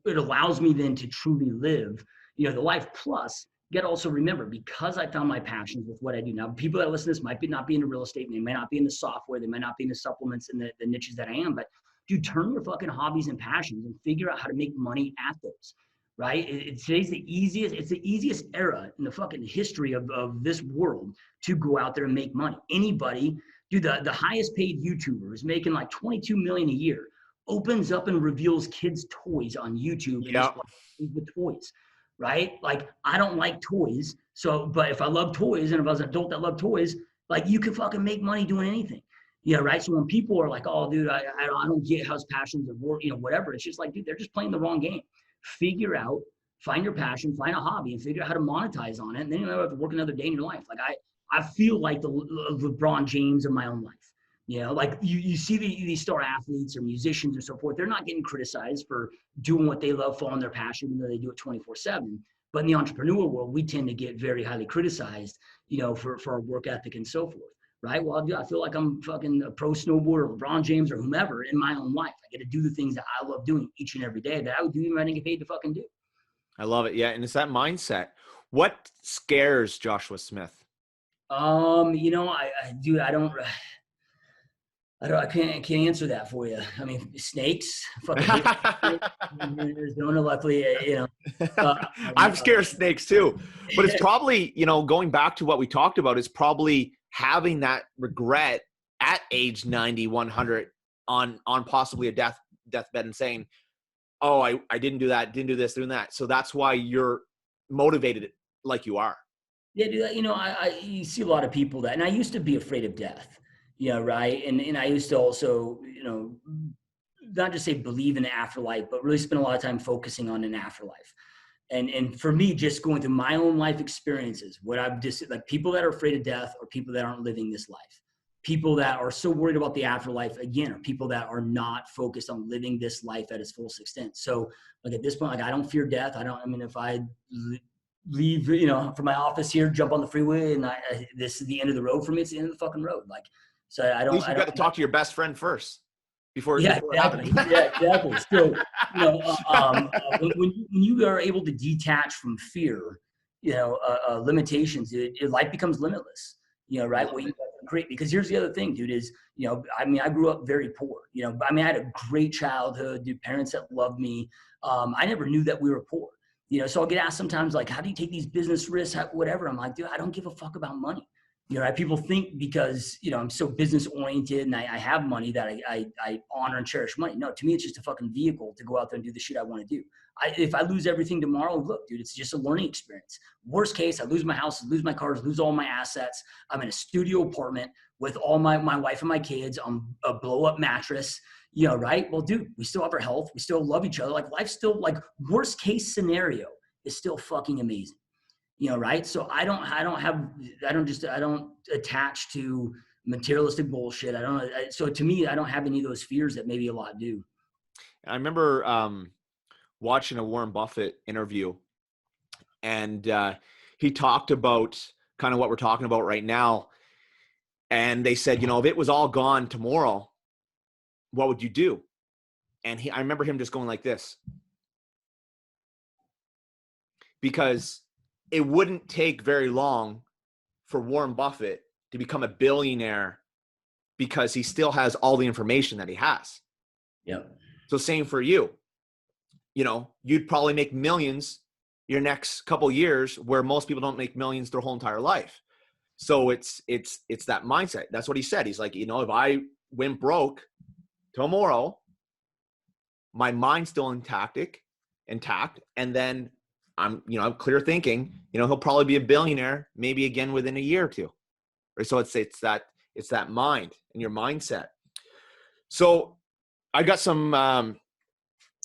it allows me then to truly live, the life. Plus, you got to also remember, because I found my passions with what I do now, people that listen to this might not be into real estate, they may not be into software, they might not be into supplements and the niches that I am, but dude, turn your fucking hobbies and passions and figure out how to make money at those, right? It's the easiest era in the fucking history of this world to go out there and make money. Anybody, dude, the highest paid YouTuber is making like 22 million a year. opens up and reveals kids' toys on YouTube and Yeah, just with toys, right? Like I don't like toys, so but if I love toys and if I was an adult that loved toys, like you can fucking make money doing anything. Yeah, right. So when people are like, "Oh, dude, I don't get house passions or work, whatever," it's just like, dude, they're just playing the wrong game. Figure out, find your passion, find a hobby, and figure out how to monetize on it, and then you don't have to work another day in your life. Like I feel like the LeBron James of my own life. Like you see these star athletes or musicians or so forth, they're not getting criticized for doing what they love, following their passion, even though they do it 24/7. But in the entrepreneur world, we tend to get very highly criticized, for our work ethic and so forth. Right. Well, I feel like I'm fucking a pro snowboarder, or LeBron James or whomever in my own life. I get to do the things that I love doing each and every day that I would do even if I didn't get paid to fucking do. I love it. Yeah, and it's that mindset. What scares Joshua Smith? Dude, I can't answer that for you. I mean, snakes, fucking hate snakes in Arizona. Luckily, I'm scared of snakes too, but it's probably, going back to what we talked about, it's probably having that regret at age 90, 100 on possibly a deathbed and saying, oh, I didn't do that, didn't do this, doing that. So that's why you're motivated like you are. Yeah, dude, you see a lot of people that, and I used to be afraid of death, right? And I used to also, not just say believe in the afterlife, but really spend a lot of time focusing on an afterlife. And for me, just going through my own life experiences, what I've just like people that are afraid of death or people that aren't living this life. People that are so worried about the afterlife, again, are people that are not focused on living this life at its fullest extent. So like at this point, like I don't fear death. If I leave, from my office here, jump on the freeway and this is the end of the road for me, it's the end of the fucking road. Like, so At least you got to talk to your best friend first before yeah, it exactly. happens. Yeah, exactly. So, when you are able to detach from fear, limitations, life becomes limitless. Right? What you create. Because here's the other thing, dude. Is I grew up very poor. I had a great childhood. Dude, parents that loved me. I never knew that we were poor. So I'll get asked sometimes like, how do you take these business risks? Whatever. I'm like, dude, I don't give a fuck about money. People think because, I'm so business oriented and I have money that I honor and cherish money. No, to me, it's just a fucking vehicle to go out there and do the shit I want to do. If I lose everything tomorrow, look, dude, it's just a learning experience. Worst case, I lose my house, lose my cars, lose all my assets. I'm in a studio apartment with all my wife and my kids on a blow up mattress, right? Well, dude, we still have our health. We still love each other. Like life's still like worst case scenario is still fucking amazing. Right. So I don't attach to materialistic bullshit. So to me, I don't have any of those fears that maybe a lot do. I remember watching a Warren Buffett interview, and he talked about kind of what we're talking about right now. And they said, if it was all gone tomorrow, what would you do? And I remember him just going like this, because it wouldn't take very long for Warren Buffett to become a billionaire because he still has all the information that he has. Yep. So same for you. You'd probably make millions your next couple of years where most people don't make millions their whole entire life. So it's that mindset. That's what he said. He's like, if I went broke tomorrow, my mind's still intact, and then I'm clear thinking, he'll probably be a billionaire maybe again within a year or two. Right? So it's that mind and your mindset. So I got some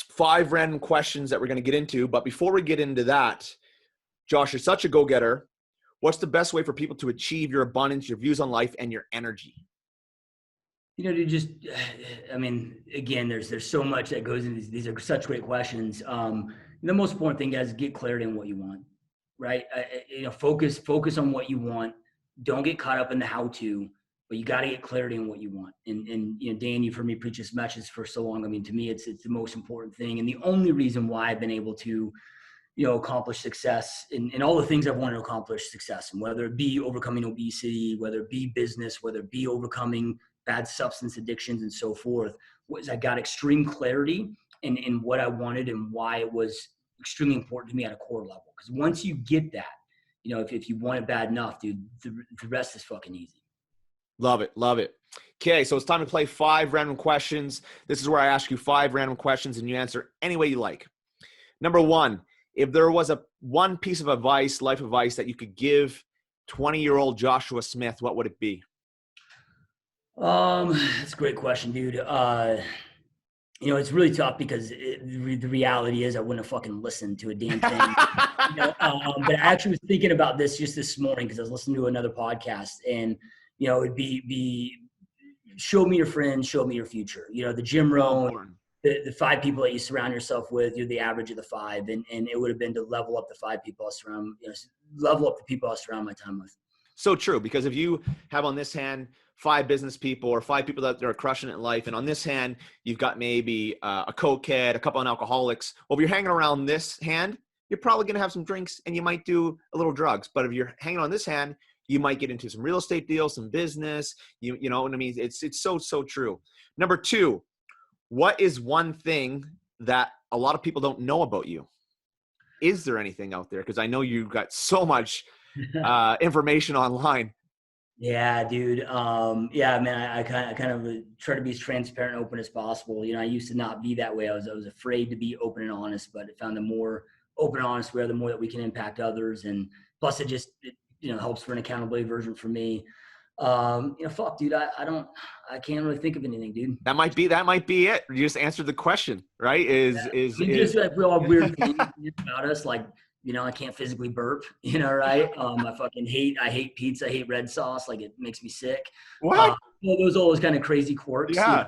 5 random questions that we're going to get into, but before we get into that, Josh, you're such a go-getter. What's the best way for people to achieve your abundance, your views on life, and your energy? Again, there's so much that goes into these are such great questions. The most important thing, guys, is get clarity on what you want, right? Focus on what you want. Don't get caught up in the how-to, but you got to get clarity on what you want. And Dan, you've heard me preach this message for so long. To me, it's the most important thing. And the only reason why I've been able to, accomplish success in all the things I've wanted to accomplish success in, whether it be overcoming obesity, whether it be business, whether it be overcoming bad substance addictions and so forth, was I got extreme clarity in what I wanted and why it was extremely important to me at a core level. Because once you get that, if you want it bad enough, dude, the rest is fucking easy. Love it. Love it. Okay, so it's time to play 5 random questions. This is where I ask you 5 random questions and you answer any way you like. Number 1, if there was one piece of advice, life advice that you could give 20-year-old Joshua Smith, what would it be? That's a great question, dude. It's really tough because the reality is I wouldn't have fucking listened to a damn thing. But I actually was thinking about this just this morning because I was listening to another podcast, and it'd be show me your friends, show me your future. The Jim Rohn, the 5 people that you surround yourself with, you're the average of the 5, and it would have been to level up the 5 people I surround, level up the people I surround my time with. So true, because if you have on this hand 5 business people or 5 people that are crushing it in life, and on this hand you've got maybe a cokehead, a couple of alcoholics. Well, if you're hanging around this hand, you're probably going to have some drinks and you might do a little drugs. But if you're hanging on this hand, you might get into some real estate deals, some business. You know what I mean? It's so true. Number 2, what is one thing that a lot of people don't know about you? Is there anything out there? Because I know you've got so much information online. Yeah, dude. Yeah, man, I kind of try to be as transparent and open as possible. I used to not be that way. I was afraid to be open and honest, but I found the more open and honest we are, the more that we can impact others. And plus it helps for an accountability version for me. Fuck, dude, I can't really think of anything, dude. That might be it. You just answered the question, right? Just like we all have weird things about us, like, I can't physically burp, right? I hate pizza, I hate red sauce. Like, it makes me sick. What? All those kind of crazy quirks. Yeah.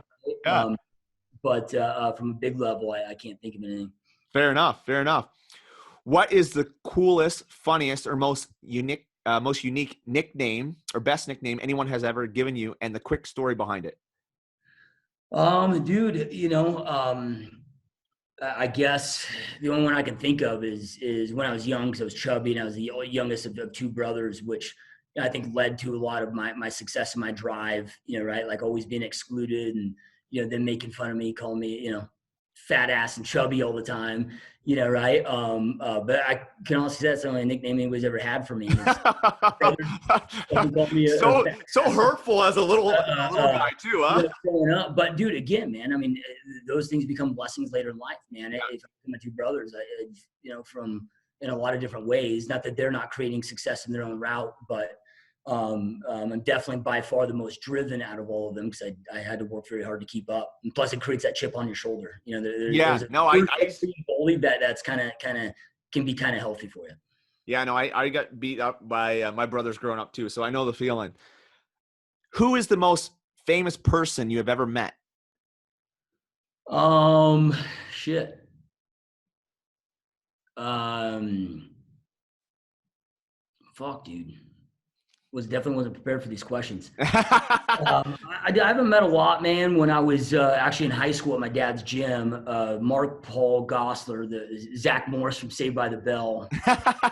But from a big level, I can't think of anything. Fair enough. What is the coolest, funniest, or most unique nickname or best nickname anyone has ever given you, and the quick story behind it? Dude, I guess the only one I can think of is when I was young, because I was chubby and I was the youngest of 2 brothers, which I think led to a lot of my success and my drive, right? Like always being excluded and, them making fun of me, calling me, fat ass and chubby all the time, right? But I can honestly say that's the only nickname anybody's ever had for me. So hurtful as a little guy too, huh? Growing up. But dude, again, man, I mean, those things become blessings later in life, man. Yeah. If my 2 brothers, from in a lot of different ways, not that they're not creating success in their own route, but I'm definitely by far the most driven out of all of them because I had to work very hard to keep up. And plus it creates that chip on your shoulder. That's kind of can be kind of healthy for you. Yeah, no, I got beat up by my brothers growing up too, so I know the feeling. Who is the most famous person you have ever met? Shit. Fuck, dude. Definitely wasn't prepared for these questions. I haven't met a lot, man. When I was actually in high school at my dad's gym, Mark Paul Gossler, the Zach Morris from Saved by the Bell,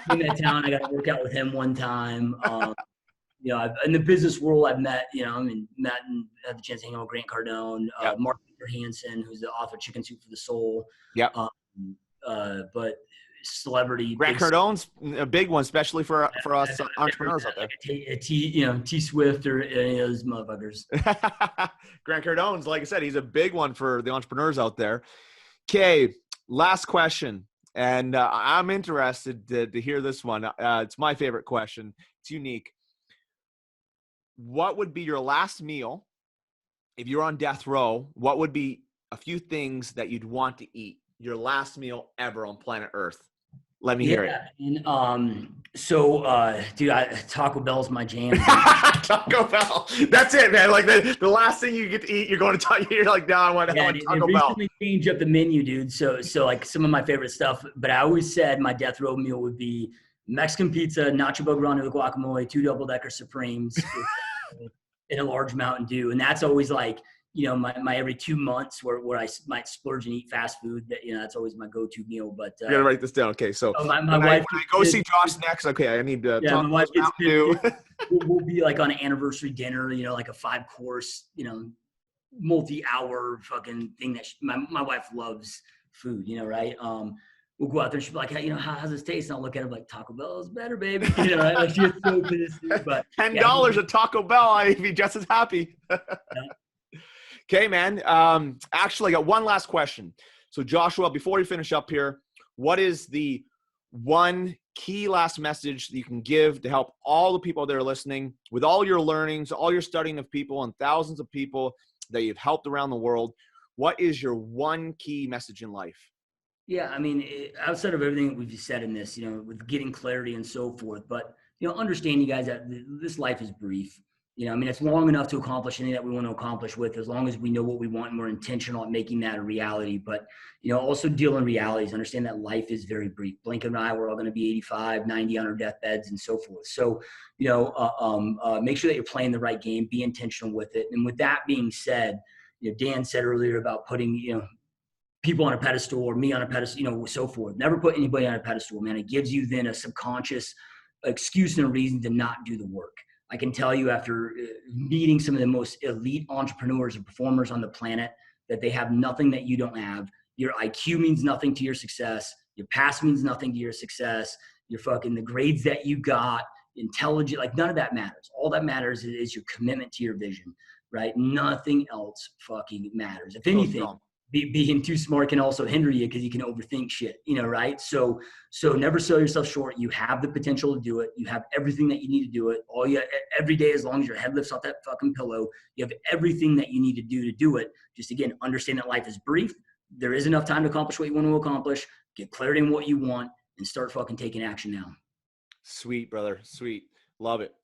came into town. I got to work out with him one time. In the business world, I've met, met and had the chance to hang out with Grant Cardone, Mark Hansen, who's the author of Chicken Soup for the Soul. Yeah. But celebrity. Grant Cardone's a big one, especially for us entrepreneurs out there. T Swift or any of those motherfuckers. Grant Cardone's, like I said, he's a big one for the entrepreneurs out there. Okay, last question. And I'm interested to hear this one. It's my favorite question. It's unique. What would be your last meal if you're on death row? What would be a few things that you'd want to eat? Your last meal ever on planet Earth. Let me hear it. And dude, Taco Bell's my jam. Taco Bell. That's it, man. Like the last thing you get to eat, you're going to you're like, no, I want Taco Bell. Recently changed up the menu, dude. So like some of my favorite stuff, but I always said my death row meal would be Mexican pizza, nacho belgrano with guacamole, 2 double-decker Supremes, and a large Mountain Dew. And that's always like, my every 2 months where I might splurge and eat fast food. That's always my go-to meal. But you gotta write this down. Okay, so my wife, when I go see Josh next, okay, I need to my wife Mountain Dew. We'll be like on an anniversary dinner, like a 5-course, multi-hour fucking thing that my wife loves food, right? we'll go out there and she'll be like, hey, how's this taste? And I'll look at her like, Taco Bell is better, baby. Right? Like she gets so pissed, dude. But yeah, $10 at Taco Bell, I'd be just as happy. Okay, man. Actually, I got one last question. So Joshua, before we finish up here, what is the one key last message that you can give to help all the people that are listening with all your learnings, all your studying of people and thousands of people that you've helped around the world? What is your one key message in life? Yeah, I mean, outside of everything that we've said in this, with getting clarity and so forth, but understand, you guys, that this life is brief. I mean, it's long enough to accomplish anything that we want to accomplish with, as long as we know what we want and we're intentional at making that a reality. But also deal in realities. Understand that life is very brief. Blink and I, we're all going to be 85, 90 on our deathbeds and so forth. So, make sure that you're playing the right game. Be intentional with it. And with that being said, Dan said earlier about putting people on a pedestal or me on a pedestal, so forth. Never put anybody on a pedestal, man. It gives you then a subconscious excuse and a reason to not do the work. I can tell you, after meeting some of the most elite entrepreneurs and performers on the planet, that they have nothing that you don't have. Your IQ means nothing to your success. Your past means nothing to your success. The grades that you got, intelligent, like none of that matters. All that matters is your commitment to your vision, right? Nothing else fucking matters. If anything, being too smart can also hinder you because you can overthink shit, right? So never sell yourself short. You have the potential to do it. You have everything that you need to do it. Every day, as long as your head lifts off that fucking pillow, you have everything that you need to do it. Just again, understand that life is brief. There is enough time to accomplish what you want to accomplish. Get clarity in what you want and start fucking taking action now. Sweet, brother. Sweet. Love it.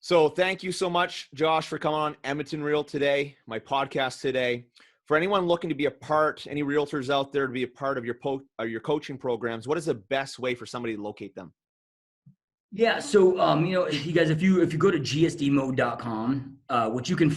So thank you so much, Josh, for coming on Edmonton Real today, my podcast today. For anyone looking to be a part, any realtors out there to be a part of your coaching programs, what is the best way for somebody to locate them? Yeah. So, you guys, if you go to gsdmode.com, which you can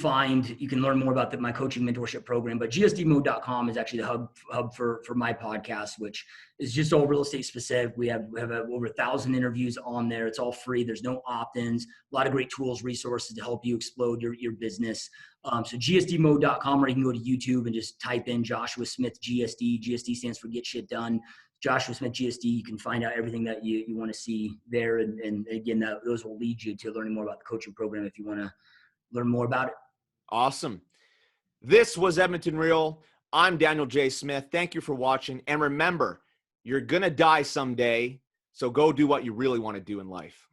learn more about my coaching mentorship program, but gsdmode.com is actually the hub for my podcast, which is just all real estate specific. We have over 1,000 interviews on there. It's all free. There's no opt-ins, a lot of great tools, resources to help you explode your business. So gsdmode.com, or you can go to YouTube and just type in Joshua Smith GSD. GSD stands for Get Shit Done. Joshua Smith GSD. You can find out everything that you want to see there. And again, those will lead you to learning more about the coaching program if you want to learn more about it. Awesome. This was Edmonton Real. I'm Daniel J. Smith. Thank you for watching. And remember, you're going to die someday. So go do what you really want to do in life.